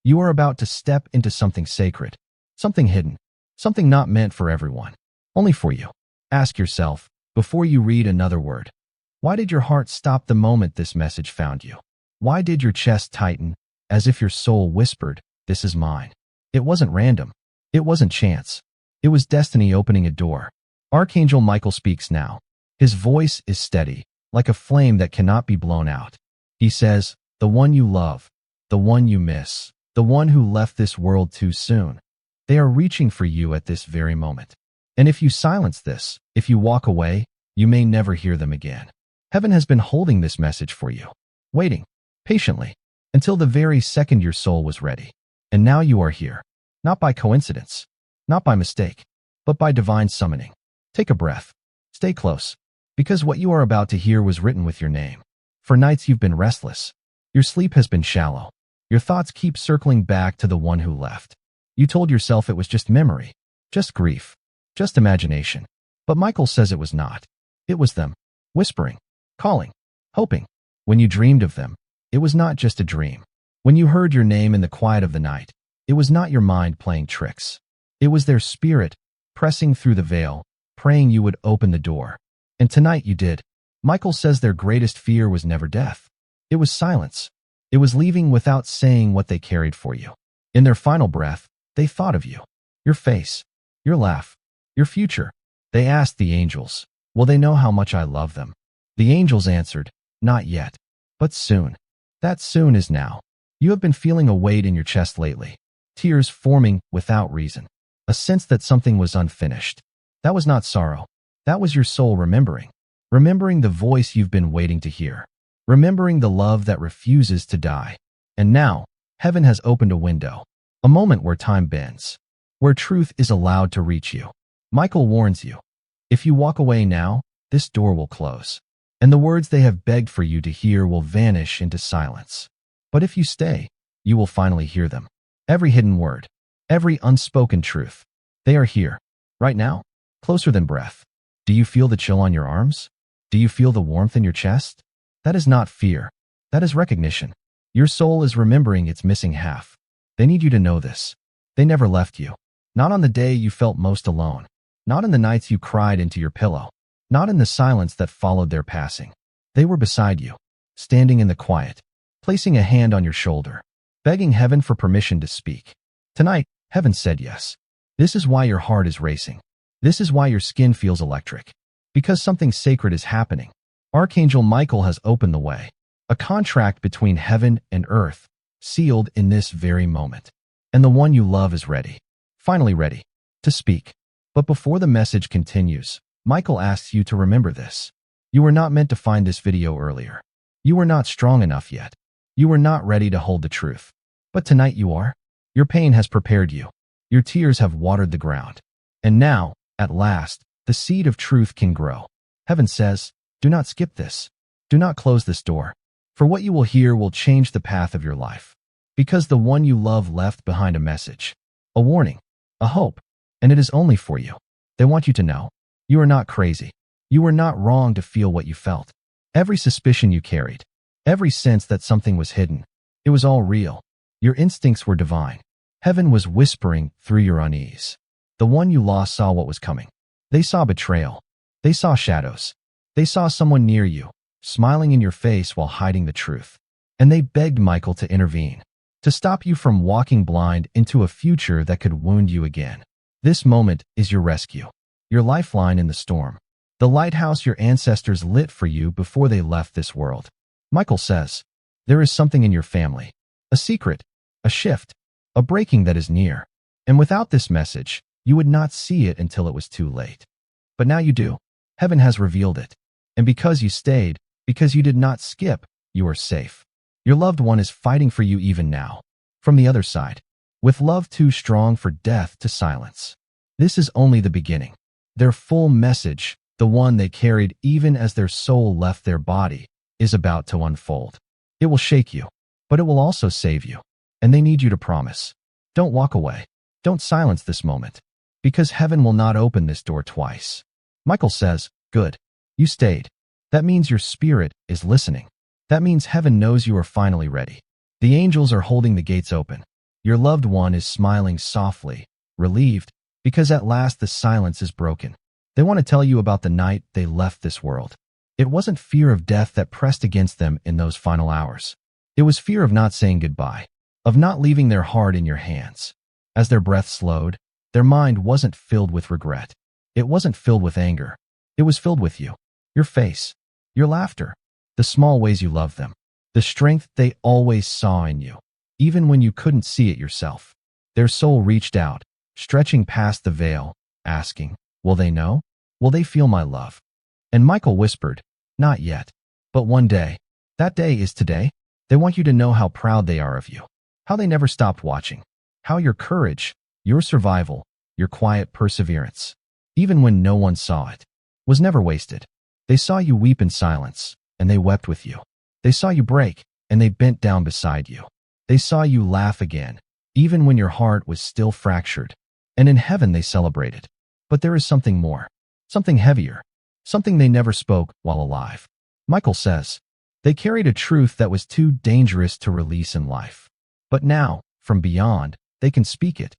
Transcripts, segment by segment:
You are about to step into something sacred, something hidden, something not meant for everyone, only for you. Ask yourself, before you read another word, why did your heart stop the moment this message found you? Why did your chest tighten, as if your soul whispered, "This is mine"? It wasn't random. It wasn't chance. It was destiny opening a door. Archangel Michael speaks now. His voice is steady, like a flame that cannot be blown out. He says, the one you love, the one you miss, the one who left this world too soon. They are reaching for you at this very moment. And if you silence this, if you walk away, you may never hear them again. Heaven has been holding this message for you, waiting, patiently, until the very second your soul was ready. And now you are here, not by coincidence, not by mistake, but by divine summoning. Take a breath. Stay close, because what you are about to hear was written with your name. For nights you've been restless. Your sleep has been shallow. Your thoughts keep circling back to the one who left. You told yourself it was just memory, just grief, just imagination. But Michael says it was not. It was them, whispering, calling, hoping. When you dreamed of them, it was not just a dream. When you heard your name in the quiet of the night, it was not your mind playing tricks. It was their spirit, pressing through the veil, praying you would open the door. And tonight you did. Michael says their greatest fear was never death. It was silence. It was leaving without saying what they carried for you. In their final breath, they thought of you, your face, your laugh, your future. They asked the angels, will they know how much I love them? The angels answered, not yet, but soon. That soon is now. You have been feeling a weight in your chest lately, tears forming without reason, a sense that something was unfinished. That was not sorrow. That was your soul remembering the voice you've been waiting to hear, remembering the love that refuses to die. And now, heaven has opened a window, a moment where time bends, where truth is allowed to reach you. Michael warns you, if you walk away now, this door will close, and the words they have begged for you to hear will vanish into silence. But if you stay, you will finally hear them. Every hidden word, every unspoken truth. They are here, right now, closer than breath. Do you feel the chill on your arms? Do you feel the warmth in your chest? That is not fear. That is recognition. Your soul is remembering its missing half. They need you to know this. They never left you. Not on the day you felt most alone. Not in the nights you cried into your pillow. Not in the silence that followed their passing. They were beside you, standing in the quiet, placing a hand on your shoulder, begging heaven for permission to speak. Tonight, heaven said yes. This is why your heart is racing. This is why your skin feels electric. Because something sacred is happening. Archangel Michael has opened the way. A contract between heaven and earth, sealed in this very moment. And the one you love is ready, finally ready, to speak. But before the message continues, Michael asks you to remember this. You were not meant to find this video earlier. You were not strong enough yet. You were not ready to hold the truth. But tonight you are. Your pain has prepared you. Your tears have watered the ground. And now, at last, the seed of truth can grow. Heaven says, do not skip this. Do not close this door. For what you will hear will change the path of your life. Because the one you love left behind a message, a warning, a hope, and it is only for you. They want you to know. You are not crazy. You were not wrong to feel what you felt. Every suspicion you carried, every sense that something was hidden, it was all real. Your instincts were divine. Heaven was whispering through your unease. The one you lost saw what was coming. They saw betrayal. They saw shadows. They saw someone near you, smiling in your face while hiding the truth. And they begged Michael to intervene, to stop you from walking blind into a future that could wound you again. This moment is your rescue, your lifeline in the storm, the lighthouse your ancestors lit for you before they left this world. Michael says, there is something in your family, a secret, a shift, a breaking that is near. And without this message, you would not see it until it was too late. But now you do. Heaven has revealed it. And because you stayed, because you did not skip, you are safe. Your loved one is fighting for you even now, from the other side, with love too strong for death to silence. This is only the beginning. Their full message, the one they carried even as their soul left their body, is about to unfold. It will shake you, but it will also save you. And they need you to promise. Don't walk away. Don't silence this moment. Because heaven will not open this door twice. Michael says, good. You stayed. That means your spirit is listening. That means heaven knows you are finally ready. The angels are holding the gates open. Your loved one is smiling softly, relieved, because at last the silence is broken. They want to tell you about the night they left this world. It wasn't fear of death that pressed against them in those final hours. It was fear of not saying goodbye, of not leaving their heart in your hands. As their breath slowed, their mind wasn't filled with regret. It wasn't filled with anger. It was filled with you, your face, your laughter, the small ways you loved them, the strength they always saw in you, even when you couldn't see it yourself. Their soul reached out, stretching past the veil, asking, "Will they know? Will they feel my love?" And Michael whispered, "Not yet, but one day. That day is today. They want you to know how proud they are of you, how they never stopped watching, how your courage, your survival, your quiet perseverance, even when no one saw it, was never wasted. They saw you weep in silence, and they wept with you. They saw you break, and they bent down beside you. They saw you laugh again, even when your heart was still fractured. And in heaven they celebrated. But there is something more, something heavier, something they never spoke while alive." Michael says, "They carried a truth that was too dangerous to release in life. But now, from beyond, they can speak it.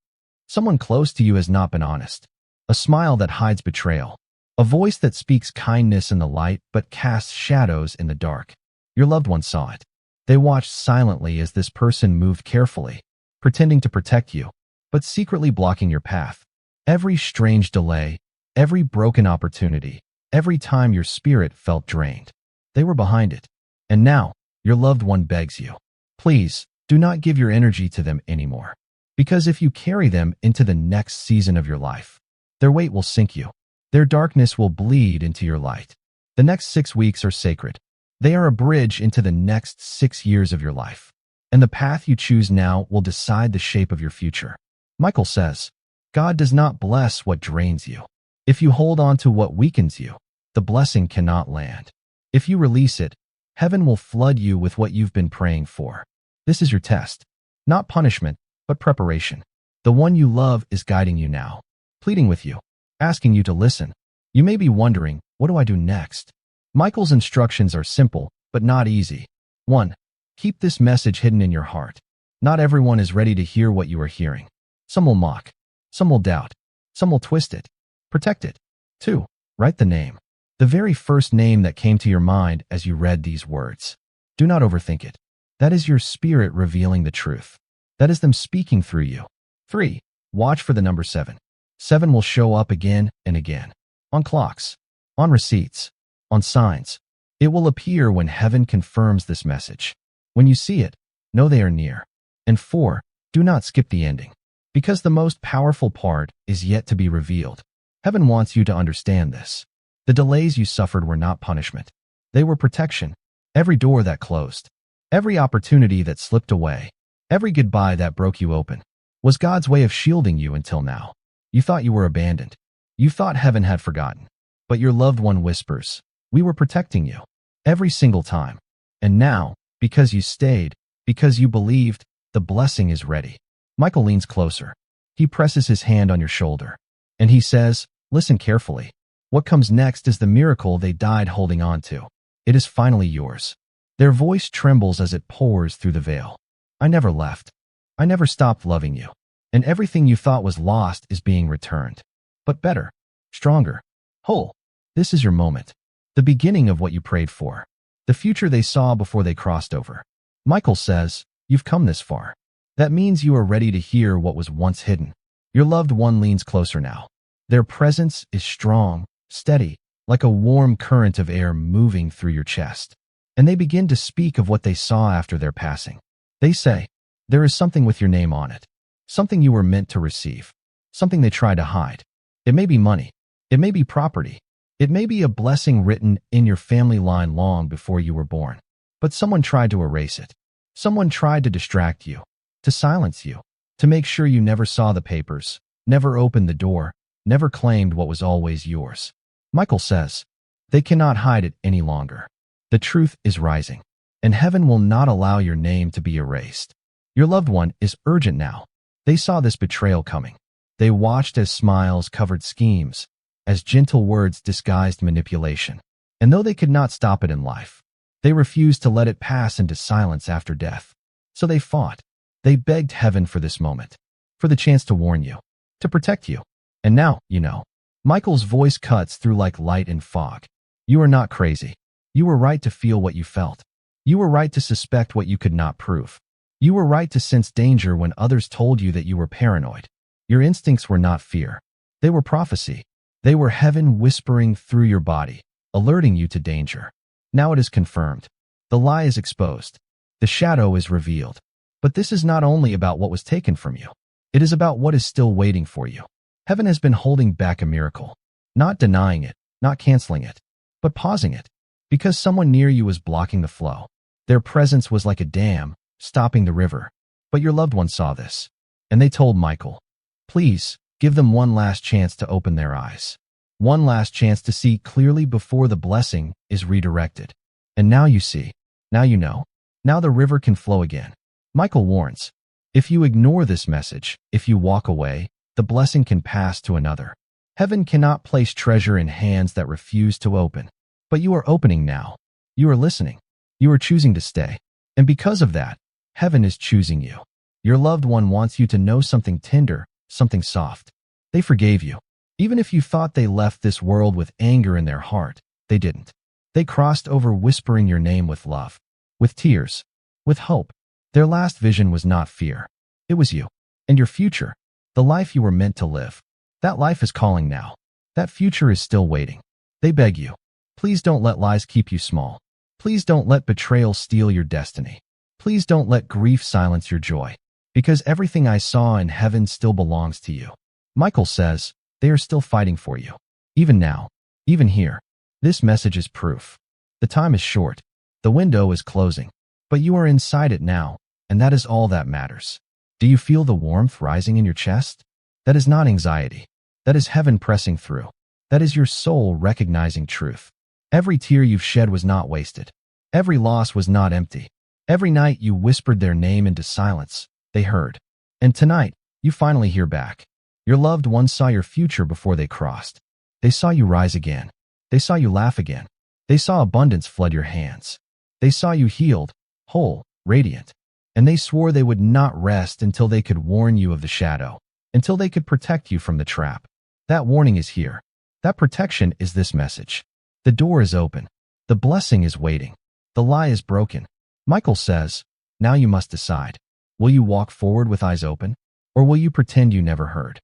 Someone close to you has not been honest. A smile that hides betrayal. A voice that speaks kindness in the light but casts shadows in the dark. Your loved one saw it. They watched silently as this person moved carefully, pretending to protect you, but secretly blocking your path. Every strange delay, every broken opportunity, every time your spirit felt drained. They were behind it. And now, your loved one begs you, please, do not give your energy to them anymore. Because if you carry them into the next season of your life, their weight will sink you. Their darkness will bleed into your light. The next 6 weeks are sacred. They are a bridge into the next 6 years of your life. And the path you choose now will decide the shape of your future." Michael says, "God does not bless what drains you. If you hold on to what weakens you, the blessing cannot land. If you release it, heaven will flood you with what you've been praying for. This is your test, not punishment, but preparation. The one you love is guiding you now, pleading with you, asking you to listen. You may be wondering, what do I do next?" Michael's instructions are simple, but not easy. 1. Keep this message hidden in your heart. Not everyone is ready to hear what you are hearing. Some will mock. Some will doubt. Some will twist it. Protect it. 2. Write the name. The very first name that came to your mind as you read these words. Do not overthink it. That is your spirit revealing the truth. That is them speaking through you. 3. Watch for the number 7. 7 will show up again and again. On clocks. On receipts. On signs. It will appear when heaven confirms this message. When you see it, know they are near. And 4. Do not skip the ending. Because the most powerful part is yet to be revealed. Heaven wants you to understand this. The delays you suffered were not punishment. They were protection. Every door that closed, every opportunity that slipped away, every goodbye that broke you open, was God's way of shielding you until now. You thought you were abandoned. You thought heaven had forgotten. But your loved one whispers, "We were protecting you." Every single time. And now, because you stayed, because you believed, the blessing is ready. Michael leans closer. He presses his hand on your shoulder. And he says, "Listen carefully. What comes next is the miracle they died holding on to. It is finally yours." Their voice trembles as it pours through the veil. "I never left. I never stopped loving you. And everything you thought was lost is being returned. But better, stronger, whole. This is your moment. The beginning of what you prayed for. The future they saw before they crossed over." Michael says, "You've come this far. That means you are ready to hear what was once hidden." Your loved one leans closer now. Their presence is strong, steady, like a warm current of air moving through your chest. And they begin to speak of what they saw after their passing. They say, "There is something with your name on it. Something you were meant to receive. Something they tried to hide. It may be money. It may be property. It may be a blessing written in your family line long before you were born. But someone tried to erase it. Someone tried to distract you, to silence you, to make sure you never saw the papers, never opened the door, never claimed what was always yours." Michael says, "They cannot hide it any longer. The truth is rising, and heaven will not allow your name to be erased." Your loved one is urgent now. They saw this betrayal coming. They watched as smiles covered schemes, as gentle words disguised manipulation. And though they could not stop it in life, they refused to let it pass into silence after death. So they fought. They begged heaven for this moment, for the chance to warn you, to protect you. And now, you know. Michael's voice cuts through like light in fog. You are not crazy. You were right to feel what you felt. You were right to suspect what you could not prove. You were right to sense danger when others told you that you were paranoid. Your instincts were not fear. They were prophecy. They were heaven whispering through your body, alerting you to danger. Now it is confirmed. The lie is exposed. The shadow is revealed. But this is not only about what was taken from you. It is about what is still waiting for you. Heaven has been holding back a miracle. Not denying it, not canceling it, but pausing it. Because someone near you was blocking the flow. Their presence was like a dam, stopping the river. But your loved one saw this. And they told Michael, please, give them one last chance to open their eyes. One last chance to see clearly before the blessing is redirected. And now you see. Now you know. Now the river can flow again. Michael warns, if you ignore this message, if you walk away, the blessing can pass to another. Heaven cannot place treasure in hands that refuse to open. But you are opening now. You are listening. You are choosing to stay. And because of that, heaven is choosing you. Your loved one wants you to know something tender, something soft. They forgave you. Even if you thought they left this world with anger in their heart, they didn't. They crossed over whispering your name with love, with tears, with hope. Their last vision was not fear. It was you. And your future, the life you were meant to live. That life is calling now. That future is still waiting. They beg you. Please don't let lies keep you small. Please don't let betrayal steal your destiny. Please don't let grief silence your joy. Because everything I saw in heaven still belongs to you. Michael says, they are still fighting for you. Even now. Even here. This message is proof. The time is short. The window is closing. But you are inside it now, and that is all that matters. Do you feel the warmth rising in your chest? That is not anxiety. That is heaven pressing through. That is your soul recognizing truth. Every tear you've shed was not wasted. Every loss was not empty. Every night you whispered their name into silence, they heard. And tonight, you finally hear back. Your loved ones saw your future before they crossed. They saw you rise again. They saw you laugh again. They saw abundance flood your hands. They saw you healed, whole, radiant. And they swore they would not rest until they could warn you of the shadow, until they could protect you from the trap. That warning is here. That protection is this message. The door is open. The blessing is waiting. The lie is broken. Michael says, now you must decide. Will you walk forward with eyes open, or will you pretend you never heard?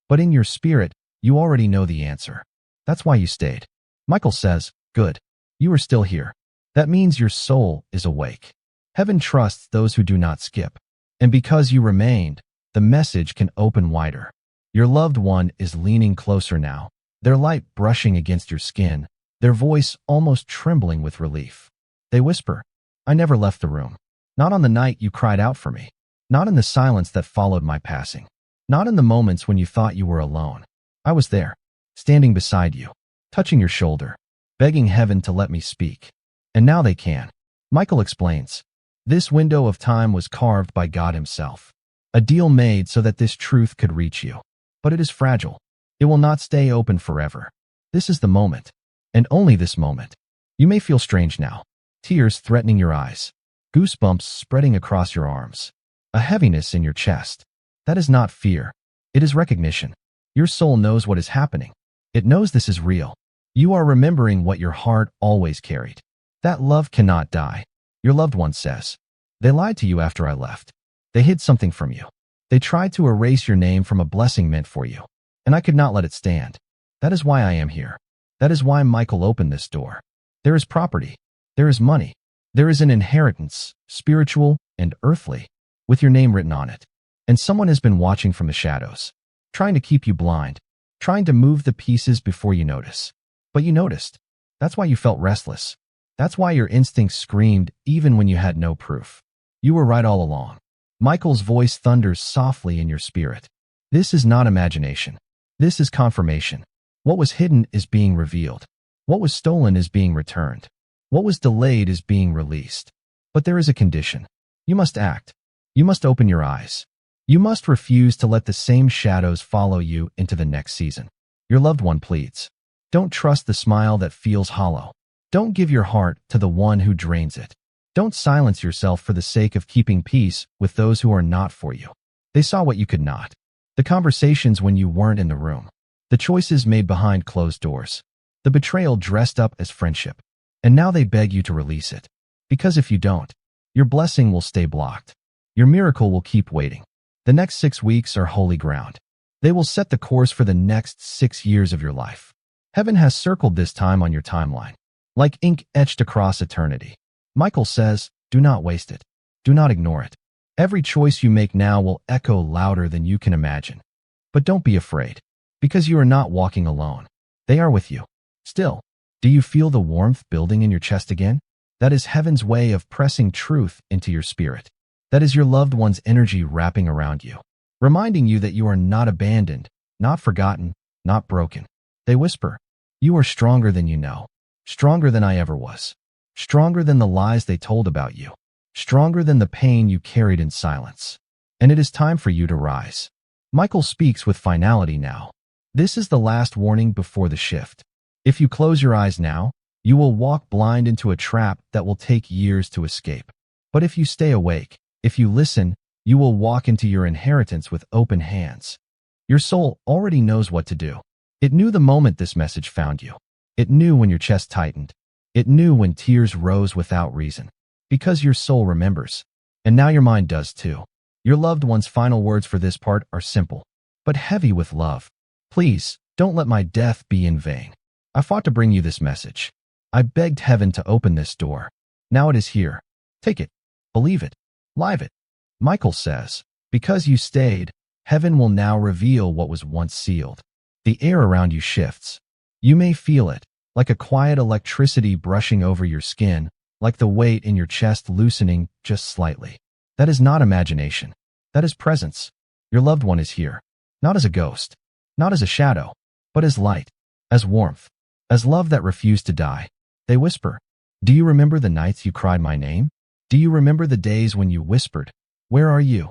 But in your spirit, you already know the answer. That's why you stayed. Michael says, good. You are still here. That means your soul is awake. Heaven trusts those who do not skip. And because you remained, the message can open wider. Your loved one is leaning closer now, their light brushing against your skin, their voice almost trembling with relief. They whisper, I never left the room. Not on the night you cried out for me. Not in the silence that followed my passing. Not in the moments when you thought you were alone. I was there, standing beside you, touching your shoulder, begging heaven to let me speak. And now they can. Michael explains, this window of time was carved by God himself. A deal made so that this truth could reach you. But it is fragile. It will not stay open forever. This is the moment. And only this moment. You may feel strange now. Tears threatening your eyes. Goosebumps spreading across your arms. A heaviness in your chest. That is not fear. It is recognition. Your soul knows what is happening. It knows this is real. You are remembering what your heart always carried. That love cannot die. Your loved one says, they lied to you after I left. They hid something from you. They tried to erase your name from a blessing meant for you. And I could not let it stand. That is why I am here. That is why Michael opened this door. There is property. There is money. There is an inheritance, spiritual and earthly, with your name written on it. And someone has been watching from the shadows, trying to keep you blind, trying to move the pieces before you notice. But you noticed. That's why you felt restless. That's why your instincts screamed even when you had no proof. You were right all along. Michael's voice thunders softly in your spirit. This is not imagination. This is confirmation. What was hidden is being revealed. What was stolen is being returned. What was delayed is being released. But there is a condition. You must act. You must open your eyes. You must refuse to let the same shadows follow you into the next season. Your loved one pleads. Don't trust the smile that feels hollow. Don't give your heart to the one who drains it. Don't silence yourself for the sake of keeping peace with those who are not for you. They saw what you could not. The conversations when you weren't in the room. The choices made behind closed doors. The betrayal dressed up as friendship. And now they beg you to release it. Because if you don't, your blessing will stay blocked. Your miracle will keep waiting. The next 6 weeks are holy ground. They will set the course for the next 6 years of your life. Heaven has circled this time on your timeline, like ink etched across eternity. Michael says, do not waste it. Do not ignore it. Every choice you make now will echo louder than you can imagine. But don't be afraid, because you are not walking alone. They are with you. Still, do you feel the warmth building in your chest again? That is heaven's way of pressing truth into your spirit. That is your loved one's energy wrapping around you, reminding you that you are not abandoned, not forgotten, not broken. They whisper, you are stronger than you know, stronger than I ever was, stronger than the lies they told about you, stronger than the pain you carried in silence. And it is time for you to rise. Michael speaks with finality now. This is the last warning before the shift. If you close your eyes now, you will walk blind into a trap that will take years to escape. But if you stay awake, if you listen, you will walk into your inheritance with open hands. Your soul already knows what to do. It knew the moment this message found you. It knew when your chest tightened. It knew when tears rose without reason. Because your soul remembers. And now your mind does too. Your loved one's final words for this part are simple, but heavy with love. Please, don't let my death be in vain. I fought to bring you this message. I begged heaven to open this door. Now it is here. Take it. Believe it. Live it. Michael says, because you stayed, heaven will now reveal what was once sealed. The air around you shifts. You may feel it, like a quiet electricity brushing over your skin, like the weight in your chest loosening just slightly. That is not imagination. That is presence. Your loved one is here, not as a ghost, not as a shadow, but as light, as warmth, as love that refused to die. They whisper, do you remember the nights you cried my name? Do you remember the days when you whispered, where are you?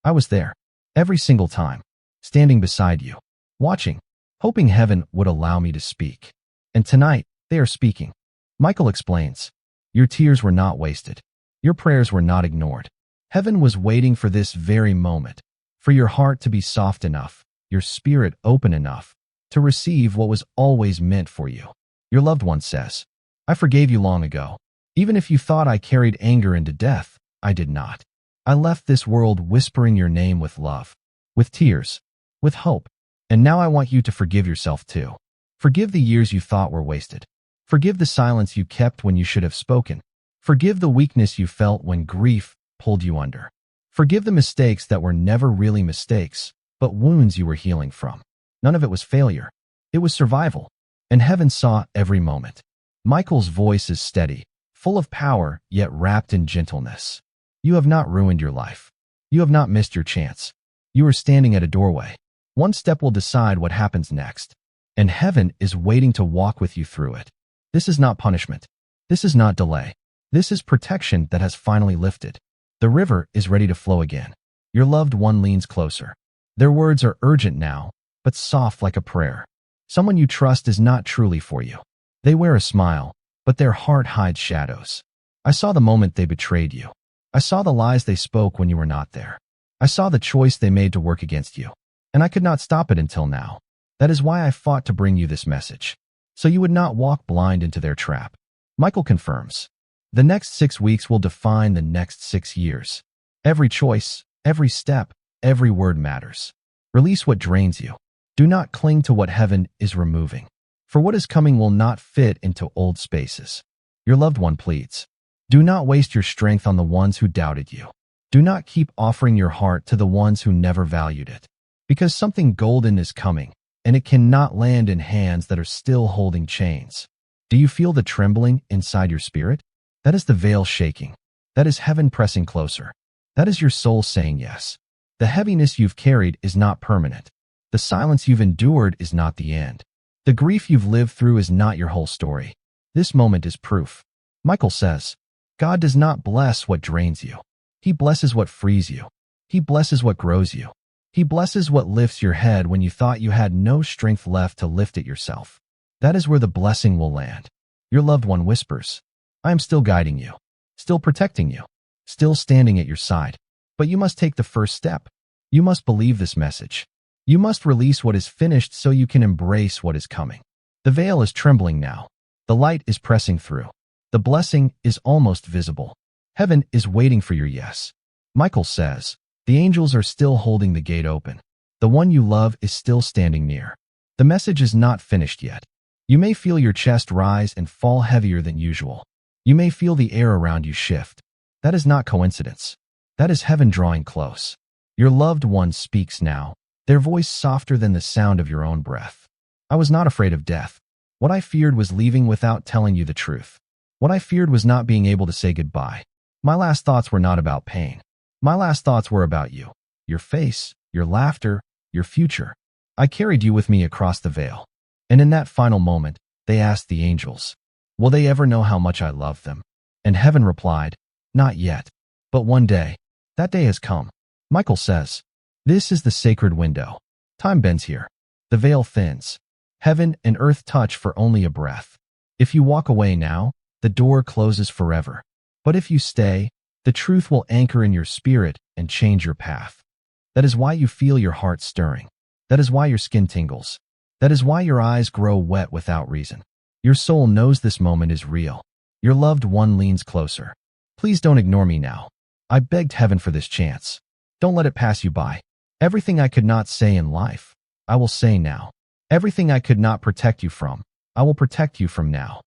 I was there, every single time, standing beside you, watching, hoping heaven would allow me to speak. And tonight, they are speaking. Michael explains, your tears were not wasted. Your prayers were not ignored. Heaven was waiting for this very moment, for your heart to be soft enough, your spirit open enough, to receive what was always meant for you. Your loved one says, I forgave you long ago. Even if you thought I carried anger into death, I did not. I left this world whispering your name with love, with tears, with hope. And now I want you to forgive yourself too. Forgive the years you thought were wasted. Forgive the silence you kept when you should have spoken. Forgive the weakness you felt when grief pulled you under. Forgive the mistakes that were never really mistakes, but wounds you were healing from. None of it was failure. It was survival. And heaven saw every moment. Michael's voice is steady, full of power, yet wrapped in gentleness. You have not ruined your life. You have not missed your chance. You are standing at a doorway. One step will decide what happens next. And heaven is waiting to walk with you through it. This is not punishment. This is not delay. This is protection that has finally lifted. The river is ready to flow again. Your loved one leans closer. Their words are urgent now, but soft like a prayer. Someone you trust is not truly for you. They wear a smile, but their heart hides shadows. I saw the moment they betrayed you. I saw the lies they spoke when you were not there. I saw the choice they made to work against you. And I could not stop it until now. That is why I fought to bring you this message, so you would not walk blind into their trap. Michael confirms. The next 6 weeks will define the next 6 years. Every choice, every step, every word matters. Release what drains you. Do not cling to what heaven is removing. For what is coming will not fit into old spaces. Your loved one pleads. Do not waste your strength on the ones who doubted you. Do not keep offering your heart to the ones who never valued it. Because something golden is coming, and it cannot land in hands that are still holding chains. Do you feel the trembling inside your spirit? That is the veil shaking. That is heaven pressing closer. That is your soul saying yes. The heaviness you've carried is not permanent. The silence you've endured is not the end. The grief you've lived through is not your whole story. This moment is proof. Michael says, God does not bless what drains you. He blesses what frees you. He blesses what grows you. He blesses what lifts your head when you thought you had no strength left to lift it yourself. That is where the blessing will land. Your loved one whispers, I am still guiding you. still protecting you, still standing at your side. But you must take the first step. You must believe this message. You must release what is finished so you can embrace what is coming. The veil is trembling now. The light is pressing through. The blessing is almost visible. Heaven is waiting for your yes. Michael says, the angels are still holding the gate open. The one you love is still standing near. The message is not finished yet. You may feel your chest rise and fall heavier than usual. You may feel the air around you shift. That is not coincidence. That is heaven drawing close. Your loved one speaks now, their voice softer than the sound of your own breath. I was not afraid of death. What I feared was leaving without telling you the truth. What I feared was not being able to say goodbye. My last thoughts were not about pain. My last thoughts were about you, your face, your laughter, your future. I carried you with me across the veil. And in that final moment, they asked the angels, will they ever know how much I love them? And heaven replied, not yet. But one day, that day has come. Michael says, this is the sacred window. Time bends here. The veil thins. Heaven and earth touch for only a breath. If you walk away now, the door closes forever. But if you stay, the truth will anchor in your spirit and change your path. That is why you feel your heart stirring. That is why your skin tingles. That is why your eyes grow wet without reason. Your soul knows this moment is real. Your loved one leans closer. Please don't ignore me now. I begged heaven for this chance. Don't let it pass you by. Everything I could not say in life, I will say now. Everything I could not protect you from, I will protect you from now.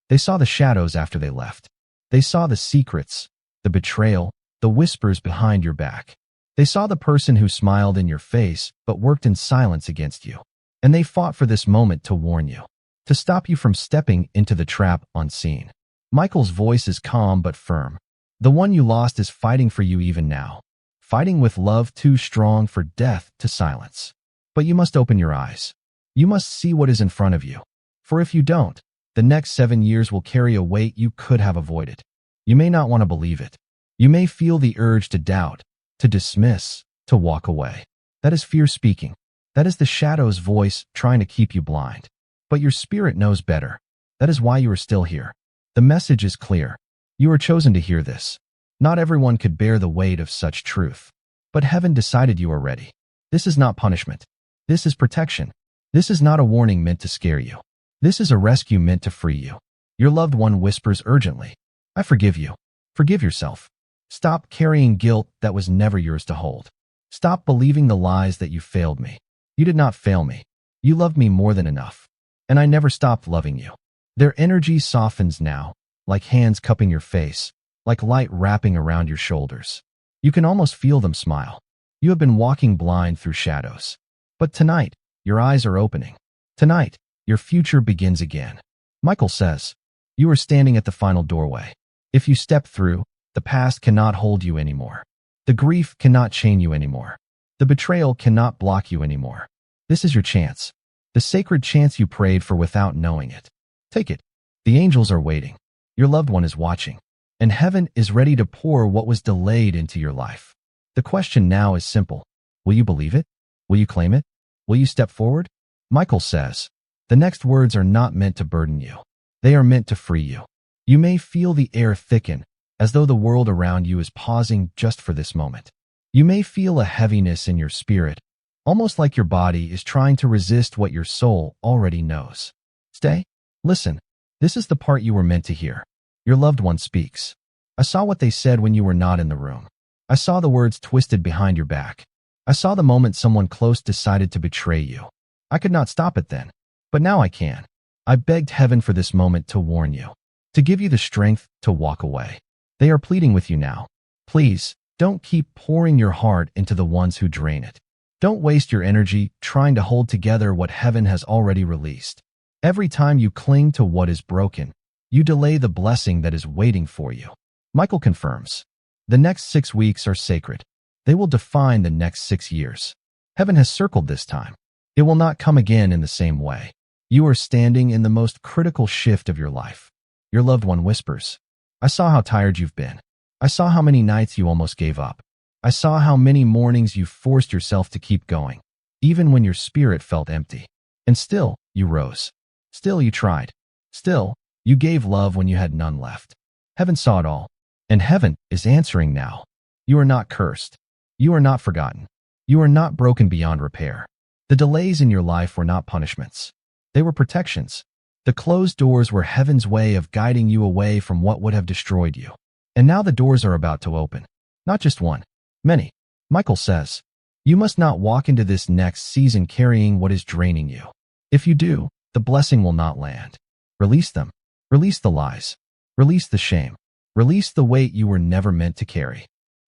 They saw the shadows after they left. They saw the secrets, the betrayal, the whispers behind your back. They saw the person who smiled in your face but worked in silence against you. And they fought for this moment to warn you, to stop you from stepping into the trap unseen. Michael's voice is calm but firm. The one you lost is fighting for you even now, fighting with love too strong for death to silence. But you must open your eyes. You must see what is in front of you. For if you don't, the next 7 years will carry a weight you could have avoided. You may not want to believe it. You may feel the urge to doubt, to dismiss, to walk away. That is fear speaking. That is the shadow's voice trying to keep you blind. But your spirit knows better. That is why you are still here. The message is clear. You are chosen to hear this. Not everyone could bear the weight of such truth. But heaven decided you are ready. This is not punishment. This is protection. This is not a warning meant to scare you. This is a rescue meant to free you. Your loved one whispers urgently, I forgive you. Forgive yourself. Stop carrying guilt that was never yours to hold. Stop believing the lies that you failed me. You did not fail me. You loved me more than enough. And I never stopped loving you. Their energy softens now, like hands cupping your face, like light wrapping around your shoulders. You can almost feel them smile. You have been walking blind through shadows. But tonight, your eyes are opening. Tonight, your future begins again. Michael says, you are standing at the final doorway. If you step through, the past cannot hold you anymore. The grief cannot chain you anymore. The betrayal cannot block you anymore. This is your chance. The sacred chance you prayed for without knowing it. Take it. The angels are waiting. Your loved one is watching. And heaven is ready to pour what was delayed into your life. The question now is simple. Will you believe it? Will you claim it? Will you step forward? Michael says, the next words are not meant to burden you. They are meant to free you. You may feel the air thicken, as though the world around you is pausing just for this moment. You may feel a heaviness in your spirit, almost like your body is trying to resist what your soul already knows. Stay. Listen. This is the part you were meant to hear. Your loved one speaks. I saw what they said when you were not in the room. I saw the words twisted behind your back. I saw the moment someone close decided to betray you. I could not stop it then, but now I can. I begged heaven for this moment to warn you, to give you the strength to walk away. They are pleading with you now. Please, don't keep pouring your heart into the ones who drain it. Don't waste your energy trying to hold together what heaven has already released. Every time you cling to what is broken, you delay the blessing that is waiting for you. Michael confirms. The next 6 weeks are sacred. They will define the next 6 years. Heaven has circled this time. It will not come again in the same way. You are standing in the most critical shift of your life. Your loved one whispers, I saw how tired you've been. I saw how many nights you almost gave up. I saw how many mornings you forced yourself to keep going, even when your spirit felt empty. And still, you rose. Still, you tried. Still, you gave love when you had none left. Heaven saw it all. And heaven is answering now. You are not cursed. You are not forgotten. You are not broken beyond repair. The delays in your life were not punishments. They were protections. The closed doors were heaven's way of guiding you away from what would have destroyed you. And now the doors are about to open. Not just one, many. Michael says, you must not walk into this next season carrying what is draining you. If you do, the blessing will not land. Release them. Release the lies. Release the shame. Release the weight you were never meant to carry.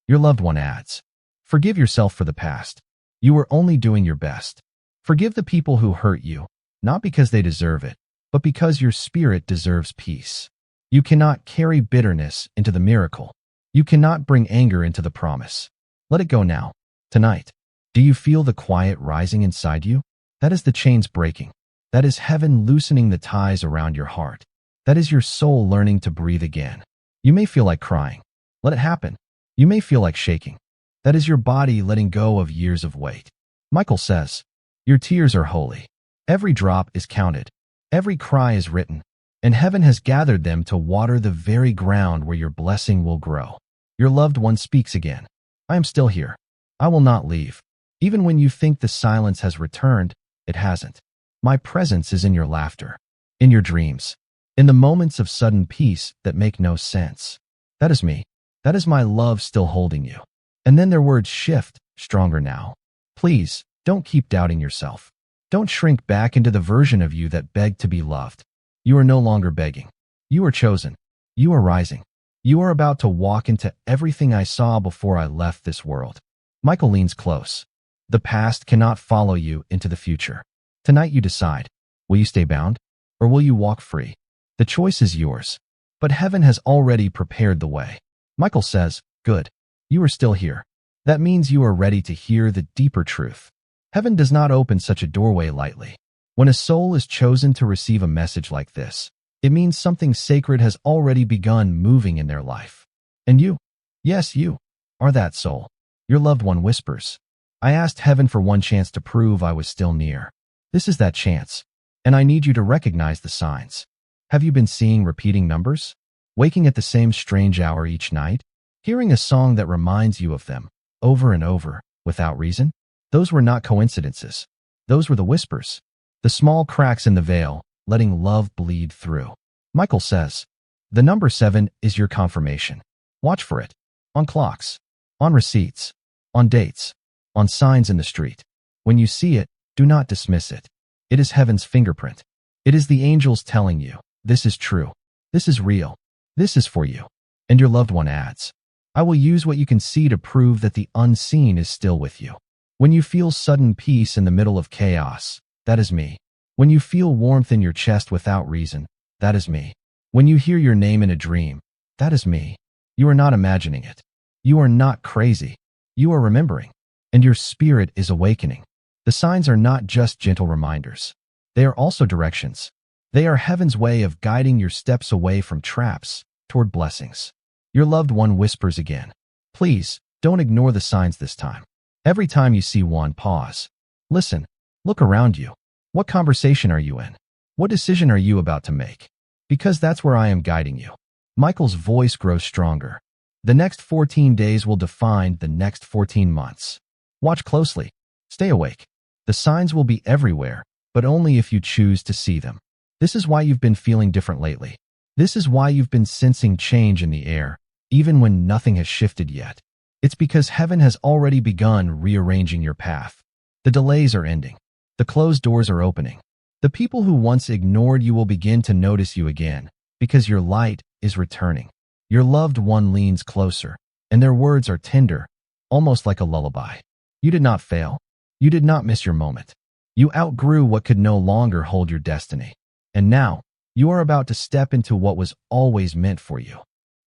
Your loved one adds, forgive yourself for the past. You were only doing your best. Forgive the people who hurt you, not because they deserve it, but because your spirit deserves peace. You cannot carry bitterness into the miracle. You cannot bring anger into the promise. Let it go now, tonight. Do you feel the quiet rising inside you? That is the chains breaking. That is heaven loosening the ties around your heart. That is your soul learning to breathe again. You may feel like crying. Let it happen. You may feel like shaking. That is your body letting go of years of weight. Michael says, your tears are holy. Every drop is counted. Every cry is written. And heaven has gathered them to water the very ground where your blessing will grow. Your loved one speaks again. I am still here. I will not leave. Even when you think the silence has returned, it hasn't. My presence is in your laughter, in your dreams, in the moments of sudden peace that make no sense. That is me. That is my love still holding you. And then their words shift, stronger now. Please, don't keep doubting yourself. Don't shrink back into the version of you that begged to be loved. You are no longer begging. You are chosen. You are rising. You are about to walk into everything I saw before I left this world. Michael leans close. The past cannot follow you into the future. Tonight you decide. Will you stay bound? Or will you walk free? The choice is yours. But heaven has already prepared the way. Michael says, good. You are still here. That means you are ready to hear the deeper truth. Heaven does not open such a doorway lightly. When a soul is chosen to receive a message like this, it means something sacred has already begun moving in their life. And you, yes, you, are that soul. Your loved one whispers, I asked heaven for one chance to prove I was still near. This is that chance. And I need you to recognize the signs. Have you been seeing repeating numbers? Waking at the same strange hour each night? Hearing a song that reminds you of them, over and over, without reason? Those were not coincidences. Those were the whispers. The small cracks in the veil, letting love bleed through. Michael says, the number 7 is your confirmation. Watch for it. On clocks. On receipts. On dates. On signs in the street. When you see it, do not dismiss it. It is heaven's fingerprint. It is the angels telling you, this is true. This is real. This is for you. And your loved one adds, I will use what you can see to prove that the unseen is still with you. When you feel sudden peace in the middle of chaos, that is me. When you feel warmth in your chest without reason, that is me. When you hear your name in a dream, that is me. You are not imagining it. You are not crazy. You are remembering. And your spirit is awakening. The signs are not just gentle reminders. They are also directions. They are heaven's way of guiding your steps away from traps toward blessings. Your loved one whispers again. Please, don't ignore the signs this time. Every time you see one, pause. Listen. Look around you. What conversation are you in? What decision are you about to make? Because that's where I am guiding you. Michael's voice grows stronger. The next 14 days will define the next 14 months. Watch closely. Stay awake. The signs will be everywhere, but only if you choose to see them. This is why you've been feeling different lately. This is why you've been sensing change in the air, even when nothing has shifted yet. It's because heaven has already begun rearranging your path. The delays are ending. The closed doors are opening. The people who once ignored you will begin to notice you again, because your light is returning. Your loved one leans closer, and their words are tender, almost like a lullaby. You did not fail. You did not miss your moment. You outgrew what could no longer hold your destiny. And now, you are about to step into what was always meant for you.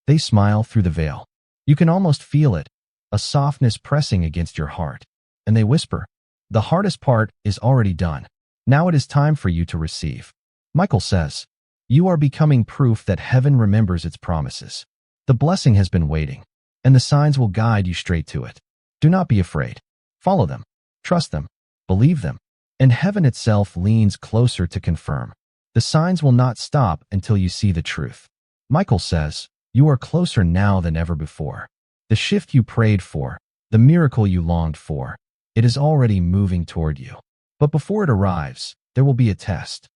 They smile through the veil. You can almost feel it, a softness pressing against your heart. And they whisper, the hardest part is already done. Now it is time for you to receive. Michael says, you are becoming proof that heaven remembers its promises. The blessing has been waiting, and the signs will guide you straight to it. Do not be afraid. Follow them. Trust them. Believe them. And heaven itself leans closer to confirm. The signs will not stop until you see the truth. Michael says, You are closer now than ever before. The shift you prayed for, the miracle you longed for, it is already moving toward you. But before it arrives, there will be a test.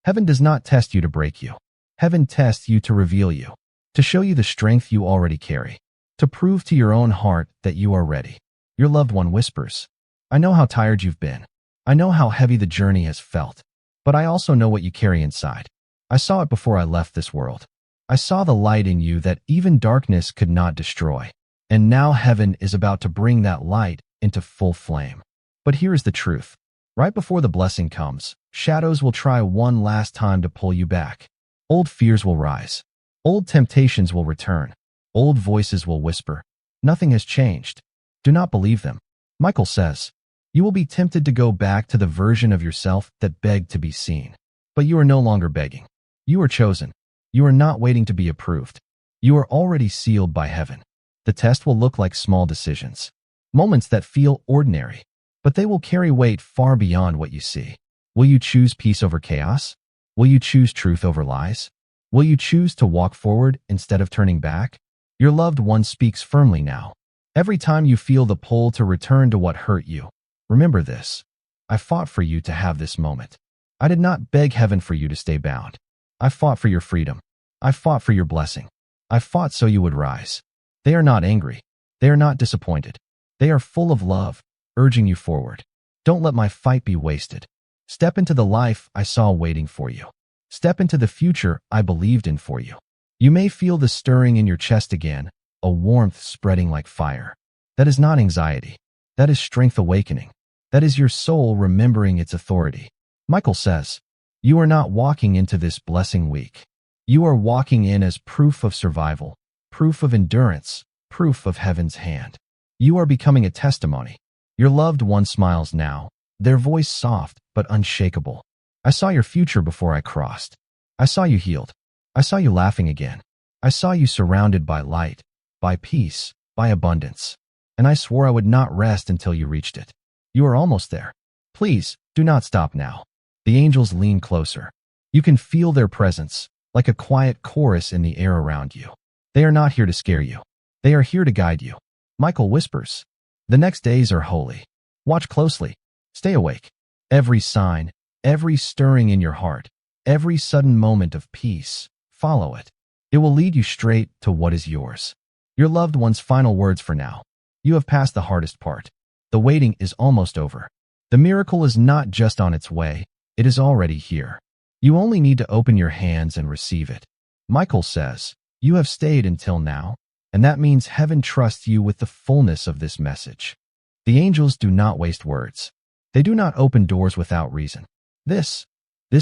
Heaven does not test you to break you. Heaven tests you to reveal you, to show you the strength you already carry, to prove to your own heart that you are ready. Your loved one whispers, I know how tired you've been. I know how heavy the journey has felt. But I also know what you carry inside. I saw it before I left this world. I saw the light in you that even darkness could not destroy. And now heaven is about to bring that light into full flame. But here is the truth. Right before the blessing comes, shadows will try one last time to pull you back. Old fears will rise. Old temptations will return. Old voices will whisper, nothing has changed. Do not believe them. Michael says, you will be tempted to go back to the version of yourself that begged to be seen. But you are no longer begging. You are chosen. You are not waiting to be approved. You are already sealed by heaven. The test will look like small decisions, moments that feel ordinary, but they will carry weight far beyond what you see. Will you choose peace over chaos? Will you choose truth over lies? Will you choose to walk forward instead of turning back? Your loved one speaks firmly now. Every time you feel the pull to return to what hurt you, remember this. I fought for you to have this moment. I did not beg heaven for you to stay bound. I fought for your freedom. I fought for your blessing. I fought so you would rise. They are not angry. They are not disappointed. They are full of love, urging you forward. Don't let my fight be wasted. Step into the life I saw waiting for you. Step into the future I believed in for you. You may feel the stirring in your chest again, a warmth spreading like fire. That is not anxiety. That is strength awakening. That is your soul remembering its authority. Michael says, you are not walking into this blessing week. You are walking in as proof of survival, proof of endurance, proof of heaven's hand. You are becoming a testimony. Your loved one smiles now, their voice soft but unshakable. I saw your future before I crossed. I saw you healed. I saw you laughing again. I saw you surrounded by light, by peace, by abundance. And I swore I would not rest until you reached it. You are almost there. Please, do not stop now. The angels lean closer. You can feel their presence, like a quiet chorus in the air around you. They are not here to scare you. They are here to guide you. Michael whispers, the next days are holy. Watch closely. Stay awake. Every sign, every stirring in your heart, every sudden moment of peace, follow it. It will lead you straight to what is yours. Your loved one's final words for now. You have passed the hardest part. The waiting is almost over. The miracle is not just on its way. It is already here. You only need to open your hands and receive it. Michael says, you have stayed until now, and that means heaven trusts you with the fullness of this message. The angels do not waste words. They do not open doors without reason. This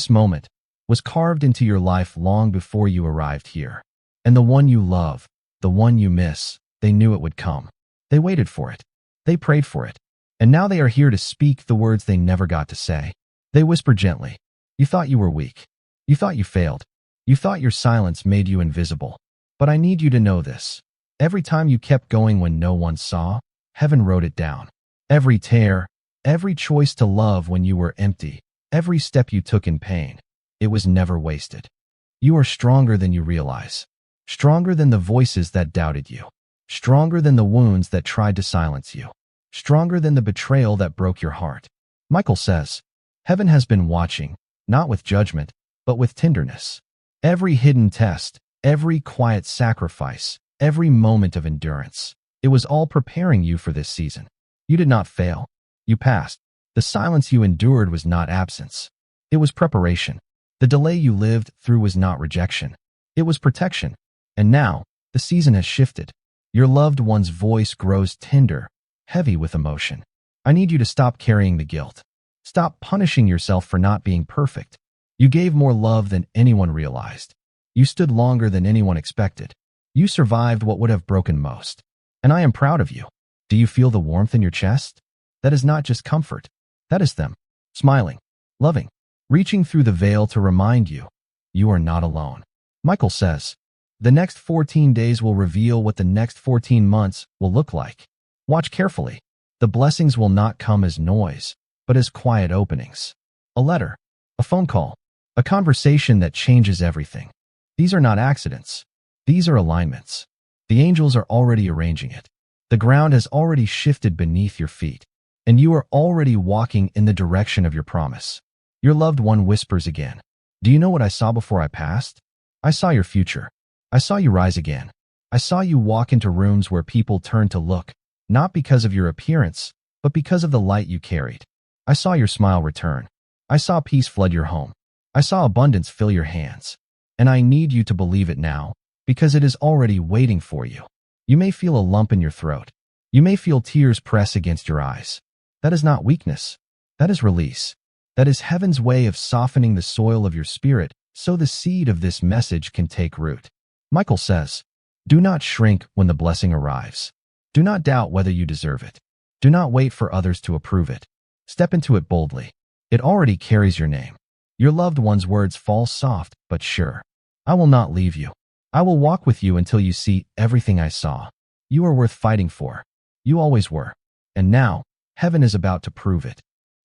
moment was carved into your life long before you arrived here. And the one you love, the one you miss, they knew it would come. They waited for it. They prayed for it. And now they are here to speak the words they never got to say. They whisper gently, you thought you were weak. You thought you failed. You thought your silence made you invisible. But I need you to know this. Every time you kept going when no one saw, heaven wrote it down. Every tear, every choice to love when you were empty, every step you took in pain, it was never wasted. You are stronger than you realize. Stronger than the voices that doubted you. Stronger than the wounds that tried to silence you. Stronger than the betrayal that broke your heart. Michael says, heaven has been watching, not with judgment, but with tenderness. Every hidden test, every quiet sacrifice, every moment of endurance, it was all preparing you for this season. You did not fail. You passed. The silence you endured was not absence. It was preparation. The delay you lived through was not rejection. It was protection. And now, the season has shifted. Your loved one's voice grows tender, heavy with emotion. I need you to stop carrying the guilt. Stop punishing yourself for not being perfect. You gave more love than anyone realized. You stood longer than anyone expected. You survived what would have broken most. And I am proud of you. Do you feel the warmth in your chest? That is not just comfort. That is them, smiling, loving, reaching through the veil to remind you, you are not alone. Michael says, the next 14 days will reveal what the next 14 months will look like. Watch carefully. The blessings will not come as noise, but as quiet openings. A letter, a phone call, a conversation that changes everything. These are not accidents. These are alignments. The angels are already arranging it. The ground has already shifted beneath your feet, and you are already walking in the direction of your promise. Your loved one whispers again, "Do you know what I saw before I passed? I saw your future. I saw you rise again. I saw you walk into rooms where people turned to look, not because of your appearance, but because of the light you carried. I saw your smile return. I saw peace flood your home. I saw abundance fill your hands. And I need you to believe it now, because it is already waiting for you." You may feel a lump in your throat. You may feel tears press against your eyes. That is not weakness. That is release. That is heaven's way of softening the soil of your spirit so the seed of this message can take root. Michael says, "Do not shrink when the blessing arrives. Do not doubt whether you deserve it. Do not wait for others to approve it. Step into it boldly. It already carries your name." Your loved one's words fall soft but sure. "I will not leave you. I will walk with you until you see everything I saw. You are worth fighting for. You always were. And now, heaven is about to prove it."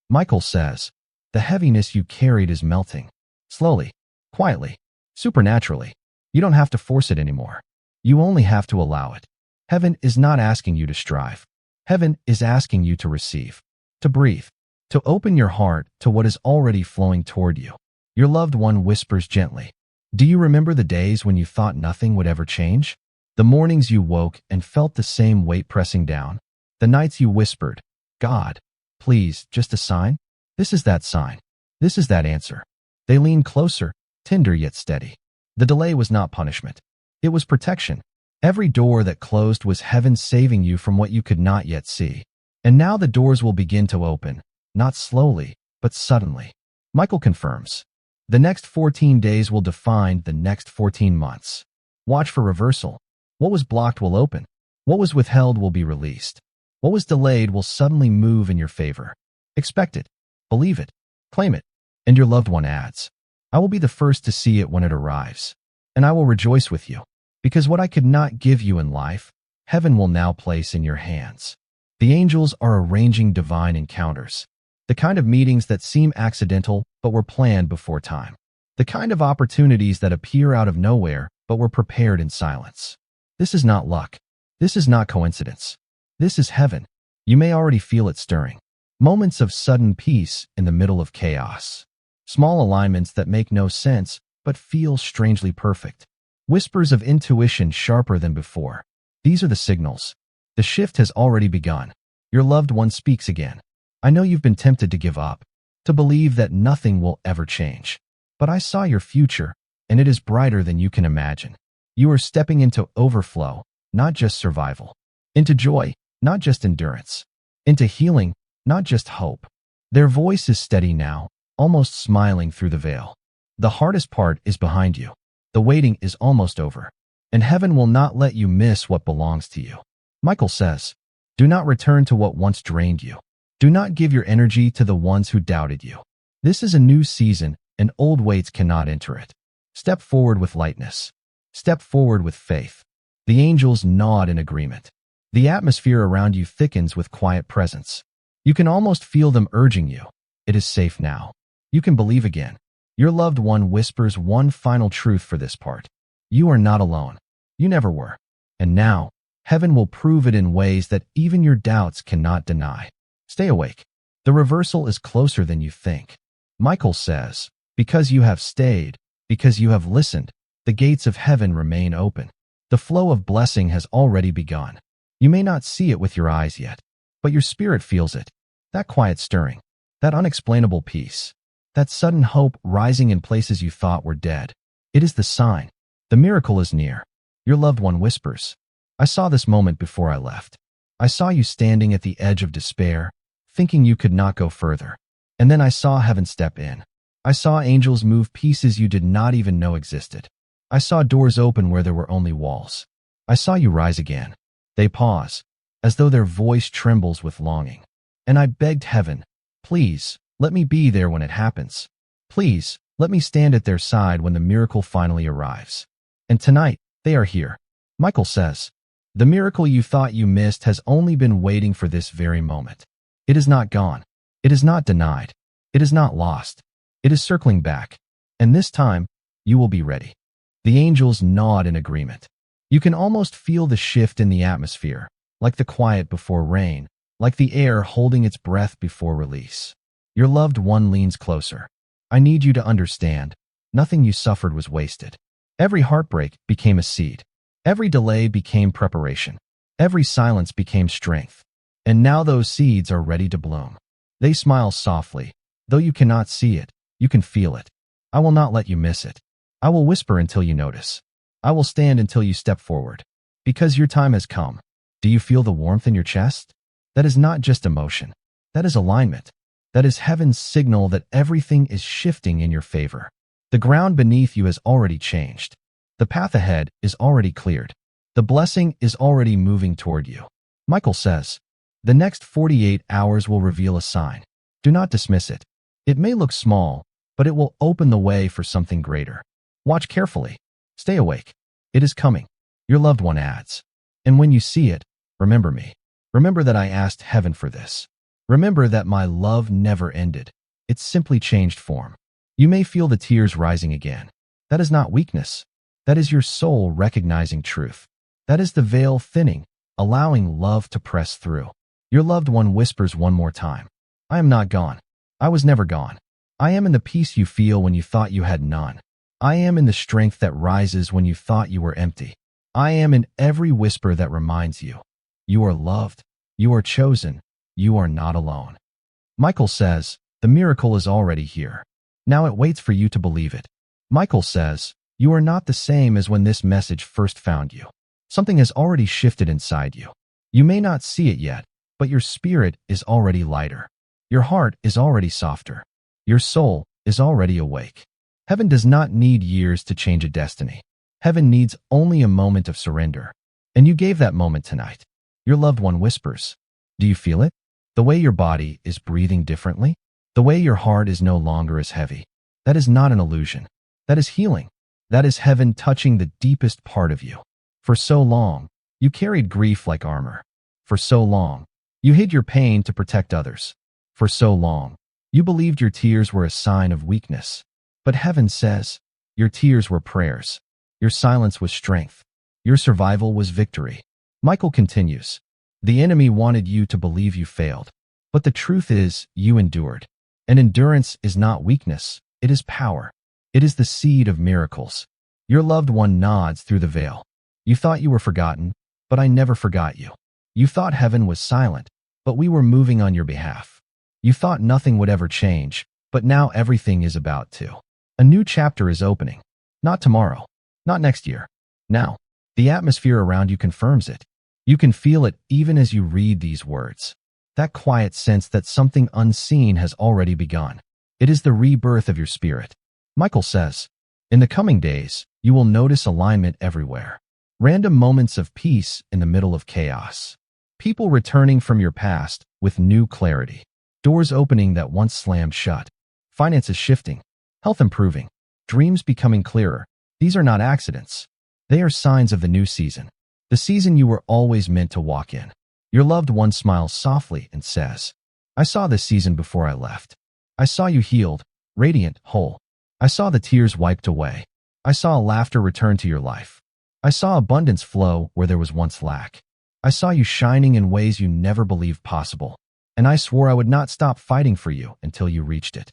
Michael says, "The heaviness you carried is melting. Slowly, quietly, supernaturally. You don't have to force it anymore. You only have to allow it. Heaven is not asking you to strive. Heaven is asking you to receive, to breathe, to open your heart to what is already flowing toward you." Your loved one whispers gently, "Do you remember the days when you thought nothing would ever change? The mornings you woke and felt the same weight pressing down? The nights you whispered, 'God, please, just a sign?' This is that sign. This is that answer." They lean closer, tender yet steady. The delay was not punishment. It was protection. Every door that closed was heaven saving you from what you could not yet see. And now the doors will begin to open, not slowly, but suddenly. Michael confirms, "The next 14 days will define the next 14 months. Watch for reversal. What was blocked will open. What was withheld will be released. What was delayed will suddenly move in your favor. Expect it. Believe it. Claim it." And your loved one adds, "I will be the first to see it when it arrives. And I will rejoice with you. Because what I could not give you in life, heaven will now place in your hands." The angels are arranging divine encounters. The kind of meetings that seem accidental but were planned before time. The kind of opportunities that appear out of nowhere but were prepared in silence. This is not luck. This is not coincidence. This is heaven. You may already feel it stirring. Moments of sudden peace in the middle of chaos. Small alignments that make no sense but feel strangely perfect. Whispers of intuition sharper than before. These are the signals. The shift has already begun. Your loved one speaks again. "I know you've been tempted to give up, to believe that nothing will ever change. But I saw your future, and it is brighter than you can imagine. You are stepping into overflow, not just survival. Into joy, not just endurance. Into healing, not just hope." Their voice is steady now, almost smiling through the veil. The hardest part is behind you. The waiting is almost over. And heaven will not let you miss what belongs to you. Michael says, "Do not return to what once drained you. Do not give your energy to the ones who doubted you. This is a new season, and old weights cannot enter it. Step forward with lightness. Step forward with faith." The angels nod in agreement. The atmosphere around you thickens with quiet presence. You can almost feel them urging you. It is safe now. You can believe again. Your loved one whispers one final truth for this part. You are not alone. You never were. And now, heaven will prove it in ways that even your doubts cannot deny. Stay awake. The reversal is closer than you think. Michael says, "Because you have stayed, because you have listened, the gates of heaven remain open. The flow of blessing has already begun. You may not see it with your eyes yet, but your spirit feels it. That quiet stirring, that unexplainable peace, that sudden hope rising in places you thought were dead. It is the sign. The miracle is near." Your loved one whispers, "I saw this moment before I left. I saw you standing at the edge of despair, thinking you could not go further. And then I saw heaven step in. I saw angels move pieces you did not even know existed. I saw doors open where there were only walls. I saw you rise again." They pause, as though their voice trembles with longing. "And I begged heaven, please, let me be there when it happens. Please, let me stand at their side when the miracle finally arrives. And tonight, they are here." Michael says, "The miracle you thought you missed has only been waiting for this very moment. It is not gone. It is not denied. It is not lost. It is circling back. And this time, you will be ready." The angels nod in agreement. You can almost feel the shift in the atmosphere, like the quiet before rain, like the air holding its breath before release. Your loved one leans closer. I need you to understand, nothing you suffered was wasted. Every heartbreak became a seed. Every delay became preparation. Every silence became strength. And now those seeds are ready to bloom. They smile softly. Though you cannot see it, you can feel it. I will not let you miss it. I will whisper until you notice. I will stand until you step forward. Because your time has come. Do you feel the warmth in your chest? That is not just emotion. That is alignment. That is heaven's signal that everything is shifting in your favor. The ground beneath you has already changed. The path ahead is already cleared. The blessing is already moving toward you. Michael says, the next 48 hours will reveal a sign. Do not dismiss it. It may look small, but it will open the way for something greater. Watch carefully. Stay awake. It is coming. Your loved one adds. And when you see it, remember me. Remember that I asked heaven for this. Remember that my love never ended. It simply changed form. You may feel the tears rising again. That is not weakness. That is your soul recognizing truth. That is the veil thinning, allowing love to press through. Your loved one whispers one more time. I am not gone. I was never gone. I am in the peace you feel when you thought you had none. I am in the strength that rises when you thought you were empty. I am in every whisper that reminds you. You are loved. You are chosen. You are not alone. Michael says, the miracle is already here. Now it waits for you to believe it. Michael says, you are not the same as when this message first found you. Something has already shifted inside you. You may not see it yet, but your spirit is already lighter. Your heart is already softer. Your soul is already awake. Heaven does not need years to change a destiny. Heaven needs only a moment of surrender. And you gave that moment tonight. Your loved one whispers. Do you feel it? The way your body is breathing differently? The way your heart is no longer as heavy? That is not an illusion. That is healing. That is heaven touching the deepest part of you. For so long, you carried grief like armor. For so long, you hid your pain to protect others. For so long, you believed your tears were a sign of weakness. But heaven says, your tears were prayers. Your silence was strength. Your survival was victory. Michael continues, the enemy wanted you to believe you failed. But the truth is, you endured. And endurance is not weakness, it is power. It is the seed of miracles. Your loved one nods through the veil. You thought you were forgotten, but I never forgot you. You thought heaven was silent, but we were moving on your behalf. You thought nothing would ever change, but now everything is about to. A new chapter is opening. Not tomorrow, not next year. Now, the atmosphere around you confirms it. You can feel it even as you read these words. That quiet sense that something unseen has already begun. It is the rebirth of your spirit. Michael says, in the coming days, you will notice alignment everywhere. Random moments of peace in the middle of chaos. People returning from your past with new clarity. Doors opening that once slammed shut. Finances shifting. Health improving. Dreams becoming clearer. These are not accidents. They are signs of the new season. The season you were always meant to walk in. Your loved one smiles softly and says, I saw this season before I left. I saw you healed, radiant, whole. I saw the tears wiped away. I saw laughter return to your life. I saw abundance flow where there was once lack. I saw you shining in ways you never believed possible. And I swore I would not stop fighting for you until you reached it.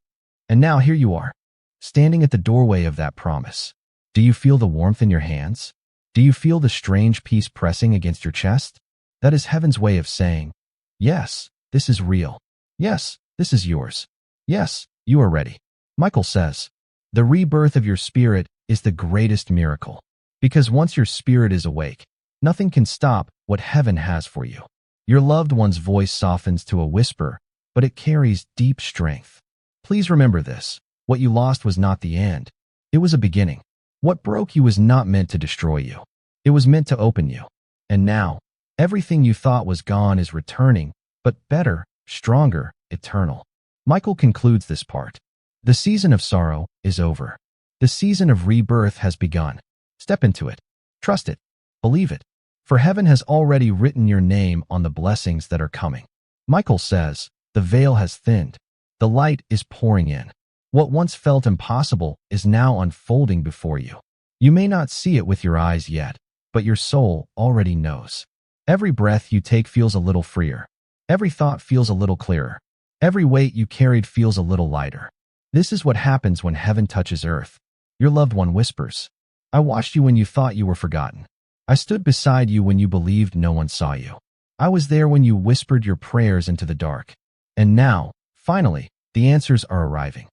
And now here you are, standing at the doorway of that promise. Do you feel the warmth in your hands? Do you feel the strange peace pressing against your chest? That is heaven's way of saying, yes, this is real. Yes, this is yours. Yes, you are ready. Michael says, the rebirth of your spirit is the greatest miracle. Because once your spirit is awake, nothing can stop what heaven has for you. Your loved one's voice softens to a whisper, but it carries deep strength. Please remember this. What you lost was not the end. It was a beginning. What broke you was not meant to destroy you. It was meant to open you. And now, everything you thought was gone is returning, but better, stronger, eternal. Michael concludes this part. The season of sorrow is over. The season of rebirth has begun. Step into it. Trust it. Believe it. For heaven has already written your name on the blessings that are coming. Michael says, the veil has thinned. The light is pouring in. What once felt impossible is now unfolding before you. You may not see it with your eyes yet, but your soul already knows. Every breath you take feels a little freer. Every thought feels a little clearer. Every weight you carried feels a little lighter. This is what happens when heaven touches earth. Your loved one whispers, I watched you when you thought you were forgotten. I stood beside you when you believed no one saw you. I was there when you whispered your prayers into the dark. And now, finally, the answers are arriving.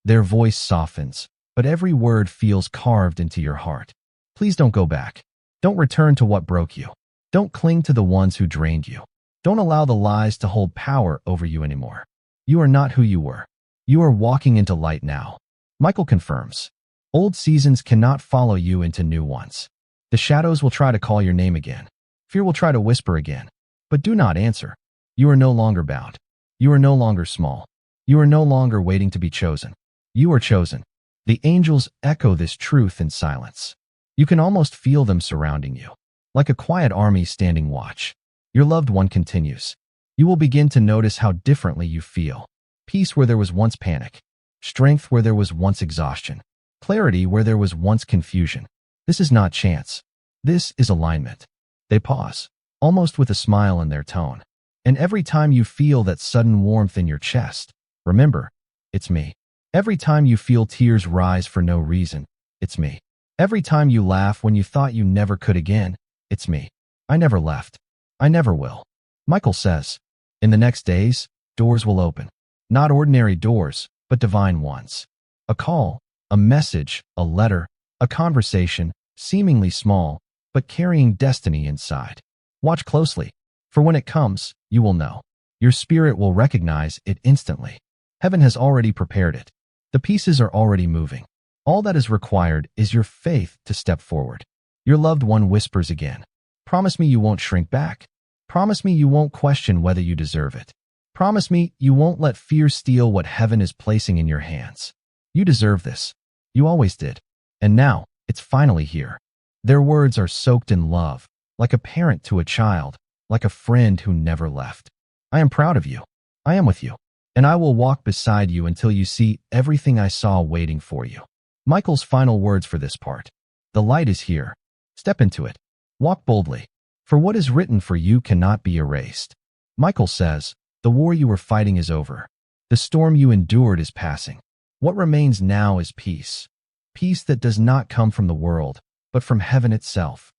Their voice softens, but every word feels carved into your heart. Please don't go back. Don't return to what broke you. Don't cling to the ones who drained you. Don't allow the lies to hold power over you anymore. You are not who you were. You are walking into light now. Michael confirms. Old seasons cannot follow you into new ones. The shadows will try to call your name again. Fear will try to whisper again. But do not answer. You are no longer bound. You are no longer small. You are no longer waiting to be chosen. You are chosen. The angels echo this truth in silence. You can almost feel them surrounding you, like a quiet army standing watch. Your loved one continues. You will begin to notice how differently you feel. Peace where there was once panic. Strength where there was once exhaustion. Clarity where there was once confusion. This is not chance. This is alignment. They pause, almost with a smile in their tone. And every time you feel that sudden warmth in your chest, remember, it's me. Every time you feel tears rise for no reason, it's me. Every time you laugh when you thought you never could again, it's me. I never left. I never will. Michael says, in the next days, doors will open. Not ordinary doors, but divine ones. A call, a message, a letter, a conversation, seemingly small, but carrying destiny inside. Watch closely, for when it comes, you will know. Your spirit will recognize it instantly. Heaven has already prepared it. The pieces are already moving. All that is required is your faith to step forward. Your loved one whispers again. Promise me you won't shrink back. Promise me you won't question whether you deserve it. Promise me you won't let fear steal what heaven is placing in your hands. You deserve this. You always did. And now, it's finally here. Their words are soaked in love, like a parent to a child, like a friend who never left. I am proud of you. I am with you. And I will walk beside you until you see everything I saw waiting for you. Michael's final words for this part. The light is here. Step into it. Walk boldly. For what is written for you cannot be erased. Michael says, the war you were fighting is over. The storm you endured is passing. What remains now is peace. Peace that does not come from the world, but from heaven itself.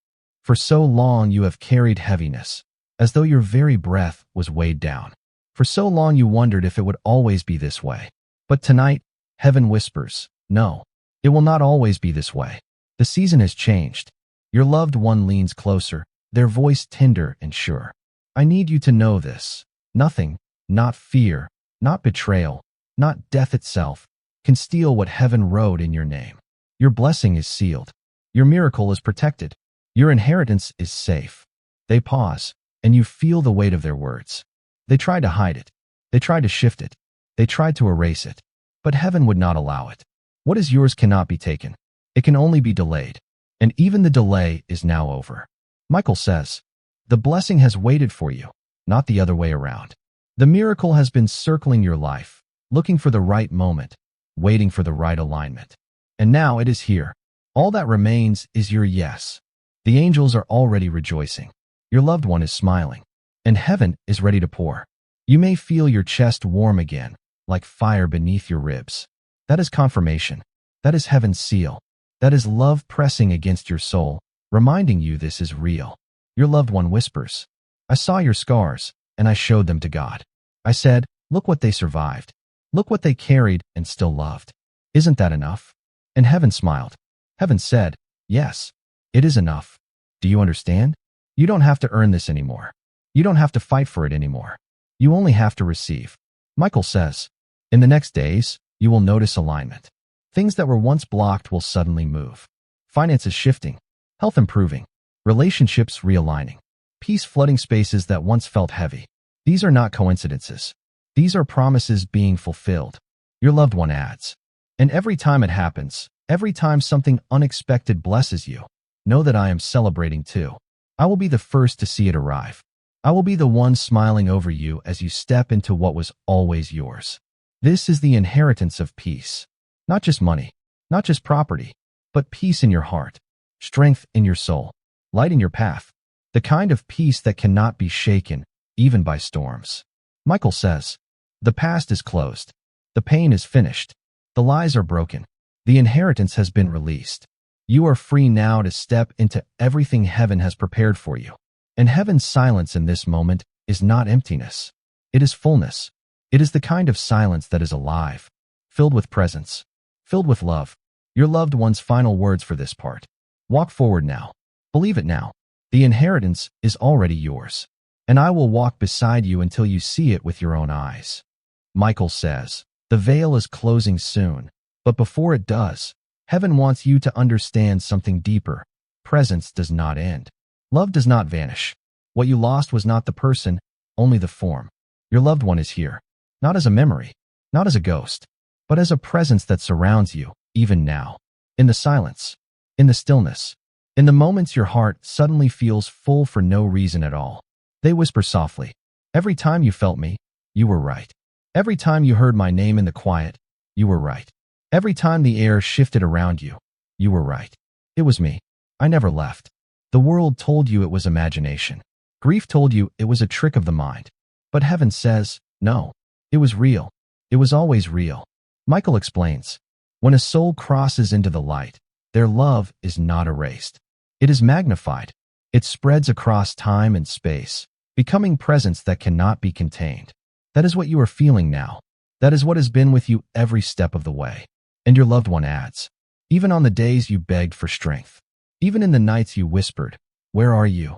For so long you have carried heaviness, as though your very breath was weighed down. For so long you wondered if it would always be this way. But tonight, heaven whispers, no, it will not always be this way. The season has changed. Your loved one leans closer, their voice tender and sure. I need you to know this. Nothing, not fear, not betrayal, not death itself, can steal what heaven wrote in your name. Your blessing is sealed. Your miracle is protected. Your inheritance is safe. They pause, and you feel the weight of their words. They tried to hide it. They tried to shift it. They tried to erase it. But heaven would not allow it. What is yours cannot be taken. It can only be delayed. And even the delay is now over. Michael says, the blessing has waited for you, not the other way around. The miracle has been circling your life, looking for the right moment, waiting for the right alignment. And now it is here. All that remains is your yes. The angels are already rejoicing. Your loved one is smiling. And heaven is ready to pour. You may feel your chest warm again, like fire beneath your ribs. That is confirmation. That is heaven's seal. That is love pressing against your soul, reminding you this is real. Your loved one whispers, I saw your scars, and I showed them to God. I said, look what they survived. Look what they carried and still loved. Isn't that enough? And heaven smiled. Heaven said, yes, it is enough. Do you understand? You don't have to earn this anymore. You don't have to fight for it anymore. You only have to receive. Michael says, in the next days, you will notice alignment. Things that were once blocked will suddenly move. Finances shifting, health improving, relationships realigning, peace flooding spaces that once felt heavy. These are not coincidences. These are promises being fulfilled. Your loved one adds. And every time it happens, every time something unexpected blesses you, know that I am celebrating too. I will be the first to see it arrive. I will be the one smiling over you as you step into what was always yours. This is the inheritance of peace. Not just money, not just property, but peace in your heart, strength in your soul, light in your path, the kind of peace that cannot be shaken, even by storms. Michael says, the past is closed. The pain is finished. The lies are broken. The inheritance has been released. You are free now to step into everything heaven has prepared for you. And heaven's silence in this moment is not emptiness. It is fullness. It is the kind of silence that is alive, filled with presence, filled with love. Your loved one's final words for this part. Walk forward now. Believe it now. The inheritance is already yours. And I will walk beside you until you see it with your own eyes. Michael says, the veil is closing soon, but before it does, heaven wants you to understand something deeper. Presence does not end. Love does not vanish. What you lost was not the person, only the form. Your loved one is here, not as a memory, not as a ghost, but as a presence that surrounds you, even now. In the silence, in the stillness, in the moments your heart suddenly feels full for no reason at all. They whisper softly, every time you felt me, you were right. Every time you heard my name in the quiet, you were right. Every time the air shifted around you, you were right. It was me. I never left. The world told you it was imagination. Grief told you it was a trick of the mind. But heaven says, no, it was real. It was always real. Michael explains, when a soul crosses into the light, their love is not erased. It is magnified. It spreads across time and space, becoming presence that cannot be contained. That is what you are feeling now. That is what has been with you every step of the way. And your loved one adds, even on the days you begged for strength, even in the nights you whispered, where are you?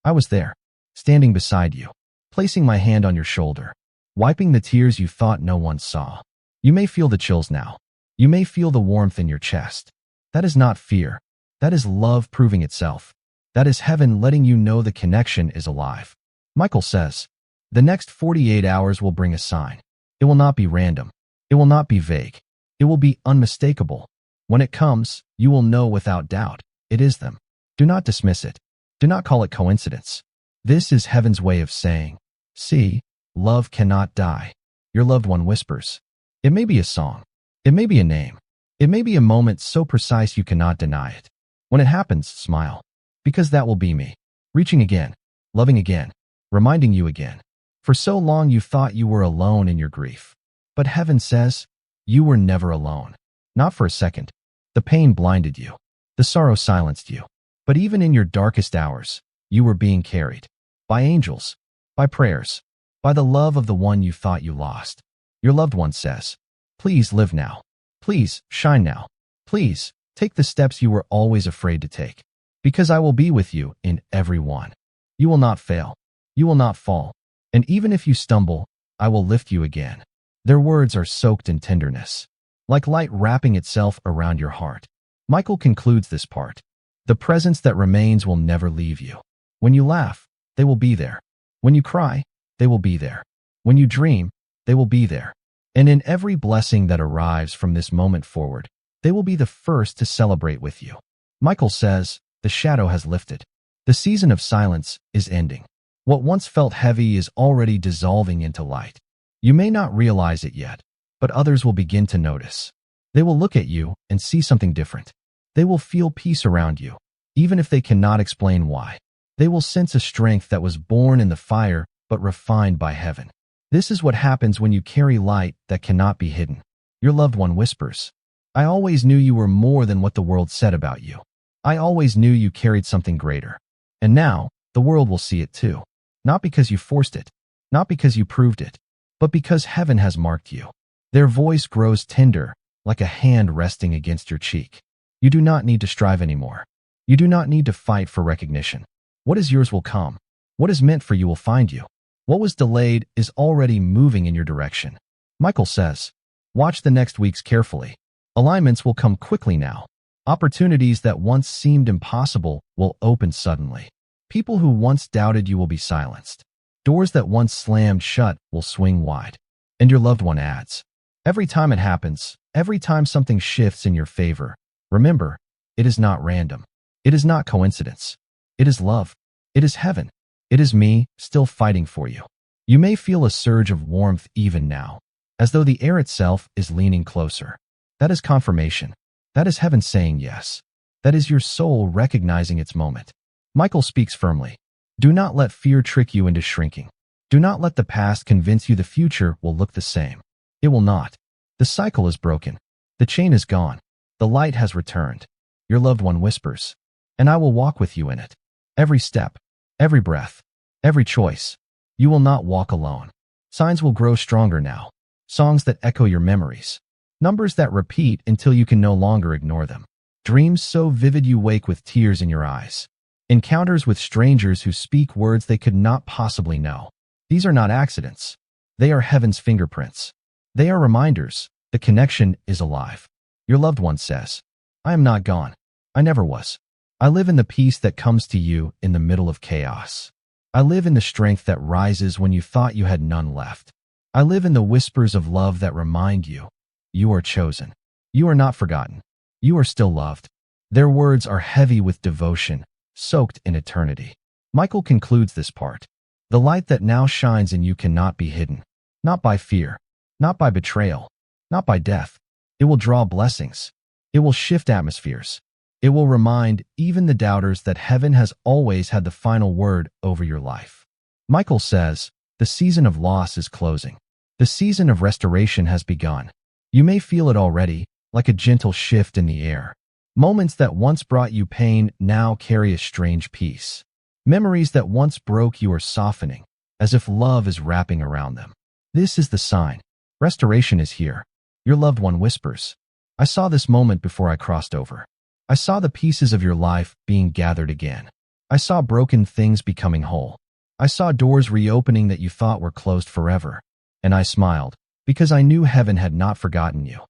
I was there, standing beside you, placing my hand on your shoulder, wiping the tears you thought no one saw. You may feel the chills now. You may feel the warmth in your chest. That is not fear. That is love proving itself. That is heaven letting you know the connection is alive. Michael says, the next 48 hours will bring a sign. It will not be random. It will not be vague. It will be unmistakable. When it comes, you will know without doubt. It is them. Do not dismiss it. Do not call it coincidence. This is heaven's way of saying, see, love cannot die. Your loved one whispers. It may be a song. It may be a name. It may be a moment so precise you cannot deny it. When it happens, smile. Because that will be me. Reaching again. Loving again. Reminding you again. For so long you thought you were alone in your grief. But heaven says, you were never alone. Not for a second. The pain blinded you. The sorrow silenced you. But even in your darkest hours, you were being carried. By angels. By prayers. By the love of the one you thought you lost. Your loved one says, please live now. Please shine now. Please take the steps you were always afraid to take. Because I will be with you in every one. You will not fail. You will not fall. And even if you stumble, I will lift you again. Their words are soaked in tenderness, like light wrapping itself around your heart. Michael concludes this part. The presence that remains will never leave you. When you laugh, they will be there. When you cry, they will be there. When you dream, they will be there. And in every blessing that arrives from this moment forward, they will be the first to celebrate with you. Michael says, the shadow has lifted. The season of silence is ending. What once felt heavy is already dissolving into light. You may not realize it yet, but others will begin to notice. They will look at you and see something different. They will feel peace around you, even if they cannot explain why. They will sense a strength that was born in the fire but refined by heaven. This is what happens when you carry light that cannot be hidden. Your loved one whispers, I always knew you were more than what the world said about you. I always knew you carried something greater. And now, the world will see it too. Not because you forced it, not because you proved it, but because heaven has marked you. Their voice grows tender, like a hand resting against your cheek. You do not need to strive anymore. You do not need to fight for recognition. What is yours will come. What is meant for you will find you. What was delayed is already moving in your direction. Michael says, watch the next weeks carefully. Alignments will come quickly now. Opportunities that once seemed impossible will open suddenly. People who once doubted you will be silenced. Doors that once slammed shut will swing wide. And your loved one adds, every time it happens, every time something shifts in your favor, remember, it is not random. It is not coincidence. It is love. It is heaven. It is me still fighting for you. You may feel a surge of warmth even now, as though the air itself is leaning closer. That is confirmation. That is heaven saying yes. That is your soul recognizing its moment. Michael speaks firmly. Do not let fear trick you into shrinking. Do not let the past convince you the future will look the same. It will not. The cycle is broken. The chain is gone. The light has returned. Your loved one whispers, and I will walk with you in it. Every step, every breath, every choice. You will not walk alone. Signs will grow stronger now. Songs that echo your memories. Numbers that repeat until you can no longer ignore them. Dreams so vivid you wake with tears in your eyes. Encounters with strangers who speak words they could not possibly know. These are not accidents. They are heaven's fingerprints. They are reminders. The connection is alive. Your loved one says, I am not gone. I never was. I live in the peace that comes to you in the middle of chaos. I live in the strength that rises when you thought you had none left. I live in the whispers of love that remind you, you are chosen. You are not forgotten. You are still loved. Their words are heavy with devotion, soaked in eternity. Michael concludes this part. The light that now shines in you cannot be hidden. Not by fear. Not by betrayal. Not by death. It will draw blessings. It will shift atmospheres. It will remind even the doubters that heaven has always had the final word over your life. Michael says, the season of loss is closing. The season of restoration has begun. You may feel it already, like a gentle shift in the air. Moments that once brought you pain now carry a strange peace. Memories that once broke you are softening, as if love is wrapping around them. This is the sign. Restoration is here. Your loved one whispers, I saw this moment before I crossed over. I saw the pieces of your life being gathered again. I saw broken things becoming whole. I saw doors reopening that you thought were closed forever. And I smiled, because I knew heaven had not forgotten you.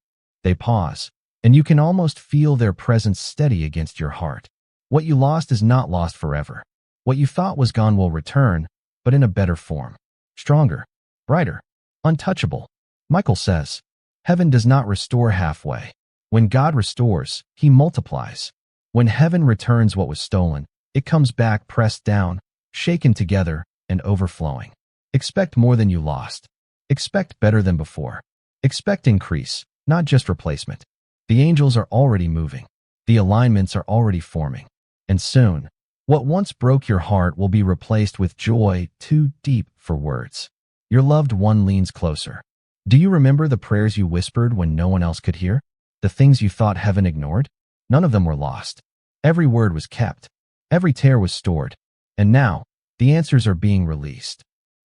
They pause, and you can almost feel their presence steady against your heart. What you lost is not lost forever. What you thought was gone will return, but in a better form. Stronger, brighter, untouchable. Michael says, heaven does not restore halfway. When God restores, he multiplies. When heaven returns what was stolen, it comes back pressed down, shaken together, and overflowing. Expect more than you lost. Expect better than before. Expect increase, not just replacement. The angels are already moving. The alignments are already forming. And soon, what once broke your heart will be replaced with joy too deep for words. Your loved one leans closer. Do you remember the prayers you whispered when no one else could hear? The things you thought heaven ignored? None of them were lost. Every word was kept. Every tear was stored. And now, the answers are being released.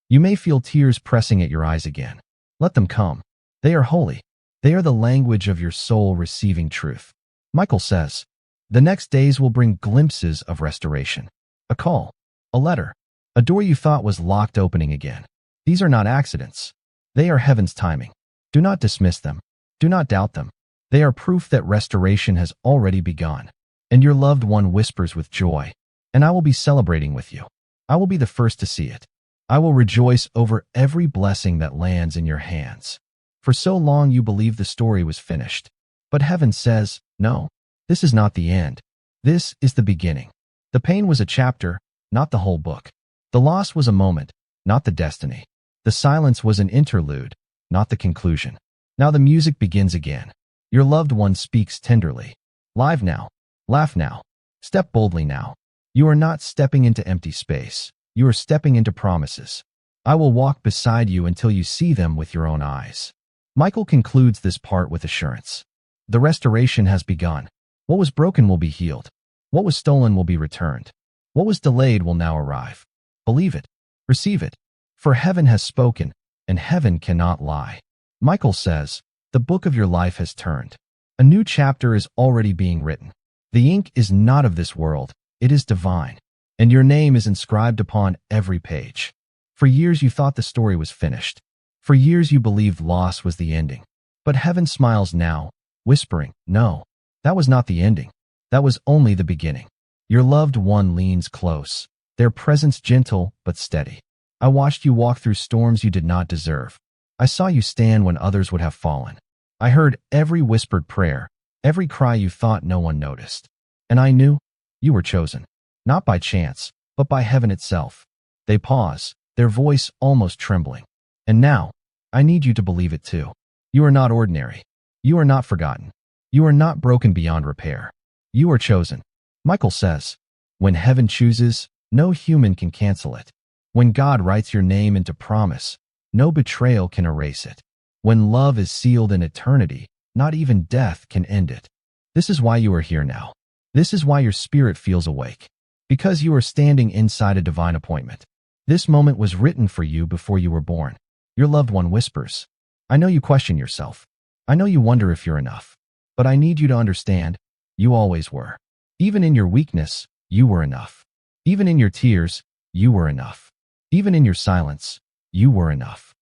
You may feel tears pressing at your eyes again. Let them come. They are holy. They are the language of your soul receiving truth. Michael says, the next days will bring glimpses of restoration. A call, a letter, a door you thought was locked opening again. These are not accidents. They are heaven's timing. Do not dismiss them. Do not doubt them. They are proof that restoration has already begun. And your loved one whispers with joy, and I will be celebrating with you. I will be the first to see it. I will rejoice over every blessing that lands in your hands. For so long you believed the story was finished. But heaven says, no, this is not the end. This is the beginning. The pain was a chapter, not the whole book. The loss was a moment, not the destiny. The silence was an interlude, not the conclusion. Now the music begins again. Your loved one speaks tenderly. Live now. Laugh now. Step boldly now. You are not stepping into empty space. You are stepping into promises. I will walk beside you until you see them with your own eyes. Michael concludes this part with assurance. The restoration has begun. What was broken will be healed. What was stolen will be returned. What was delayed will now arrive. Believe it. Receive it. For heaven has spoken, and heaven cannot lie. Michael says, the book of your life has turned. A new chapter is already being written. The ink is not of this world, it is divine. And your name is inscribed upon every page. For years you thought the story was finished. For years you believed loss was the ending. But heaven smiles now, whispering, no, that was not the ending. That was only the beginning. Your loved one leans close, their presence gentle but steady. I watched you walk through storms you did not deserve. I saw you stand when others would have fallen. I heard every whispered prayer, every cry you thought no one noticed. And I knew you were chosen, not by chance, but by heaven itself. They pause, their voice almost trembling. And now, I need you to believe it too. You are not ordinary. You are not forgotten. You are not broken beyond repair. You are chosen. Michael says, When heaven chooses, no human can cancel it. When God writes your name into promise, no betrayal can erase it. When love is sealed in eternity, not even death can end it. This is why you are here now. This is why your spirit feels awake. Because you are standing inside a divine appointment. This moment was written for you before you were born. Your loved one whispers, I know you question yourself. I know you wonder if you're enough. But I need you to understand, you always were. Even in your weakness, you were enough. Even in your tears, you were enough. Even in your silence, you were enough.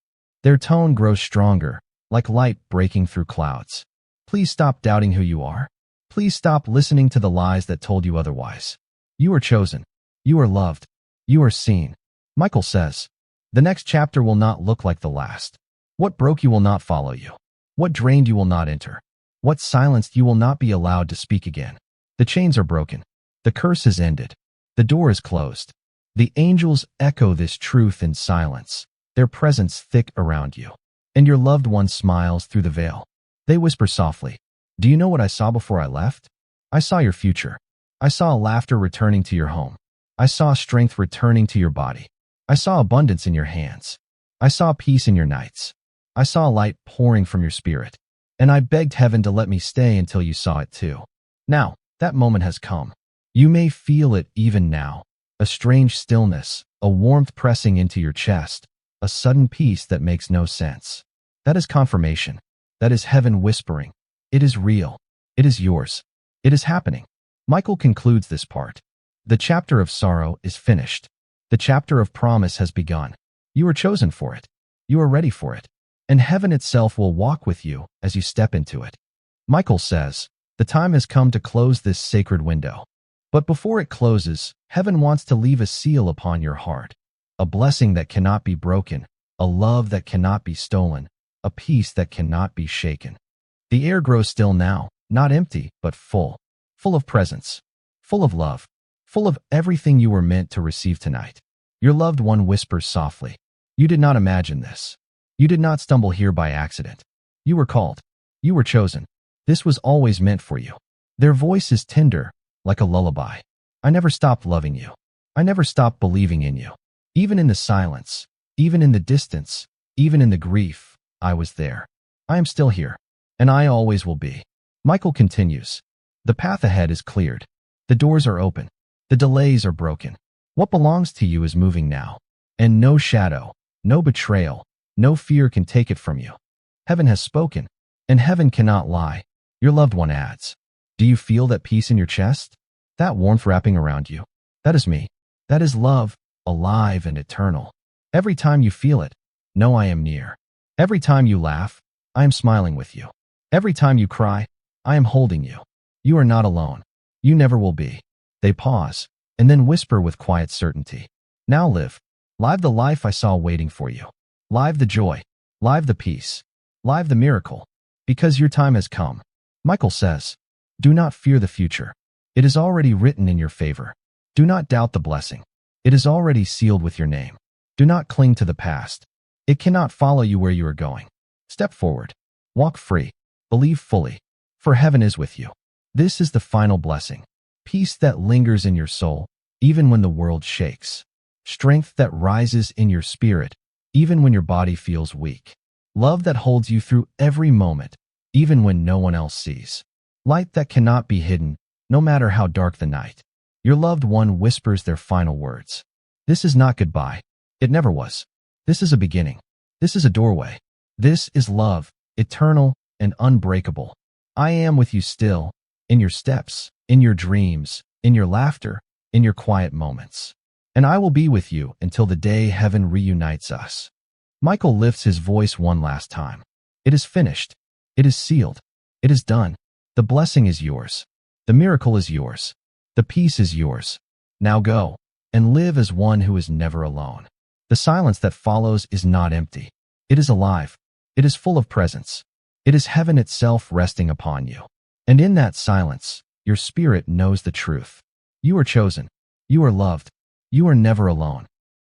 Their tone grows stronger, like light breaking through clouds. Please stop doubting who you are. Please stop listening to the lies that told you otherwise. You are chosen. You are loved. You are seen. Michael says, the next chapter will not look like the last. What broke you will not follow you. What drained you will not enter. What silenced you will not be allowed to speak again. The chains are broken. The curse is ended. The door is closed. The angels echo this truth in silence, their presence thick around you. And your loved one smiles through the veil. They whisper softly, do you know what I saw before I left? I saw your future. I saw laughter returning to your home. I saw strength returning to your body. I saw abundance in your hands. I saw peace in your nights. I saw light pouring from your spirit. And I begged heaven to let me stay until you saw it too. Now, that moment has come. You may feel it even now. A strange stillness, a warmth pressing into your chest, a sudden peace that makes no sense. That is confirmation. That is heaven whispering. It is real. It is yours. It is happening. Michael concludes this part. The chapter of sorrow is finished. The chapter of promise has begun. You are chosen for it. You are ready for it. And heaven itself will walk with you as you step into it. Michael says, the time has come to close this sacred window. But before it closes, heaven wants to leave a seal upon your heart. A blessing that cannot be broken, a love that cannot be stolen, a peace that cannot be shaken. The air grows still now, not empty, but full. Full of presence, full of love, full of everything you were meant to receive tonight. Your loved one whispers softly, you did not imagine this. You did not stumble here by accident. You were called. You were chosen. This was always meant for you. Their voice is tender, like a lullaby. I never stopped loving you. I never stopped believing in you. Even in the silence, even in the distance, even in the grief, I was there. I am still here. And I always will be. Michael continues. The path ahead is cleared. The doors are open. The delays are broken. What belongs to you is moving now. And no shadow, no betrayal, no fear can take it from you. Heaven has spoken, and heaven cannot lie. Your loved one adds. Do you feel that peace in your chest? That warmth wrapping around you? That is me. That is love, alive and eternal. Every time you feel it, know I am near. Every time you laugh, I am smiling with you. Every time you cry, I am holding you. You are not alone. You never will be. They pause, and then whisper with quiet certainty. Now live. Live the life I saw waiting for you. Live the joy. Live the peace. Live the miracle. Because your time has come. Michael says, do not fear the future. It is already written in your favor. Do not doubt the blessing. It is already sealed with your name. Do not cling to the past. It cannot follow you where you are going. Step forward. Walk free. Believe fully. For heaven is with you. This is the final blessing. Peace that lingers in your soul, even when the world shakes. Strength that rises in your spirit, even when your body feels weak. Love that holds you through every moment, even when no one else sees. Light that cannot be hidden, no matter how dark the night. Your loved one whispers their final words. This is not goodbye. It never was. This is a beginning. This is a doorway. This is love, eternal and unbreakable. I am with you still, in your steps, in your dreams, in your laughter, in your quiet moments. And I will be with you until the day heaven reunites us. Michael lifts his voice one last time. It is finished. It is sealed. It is done. The blessing is yours. The miracle is yours. The peace is yours. Now go and live as one who is never alone. The silence that follows is not empty. It is alive. It is full of presence. It is heaven itself resting upon you. And in that silence, your spirit knows the truth. You are chosen. You are loved. You are never alone.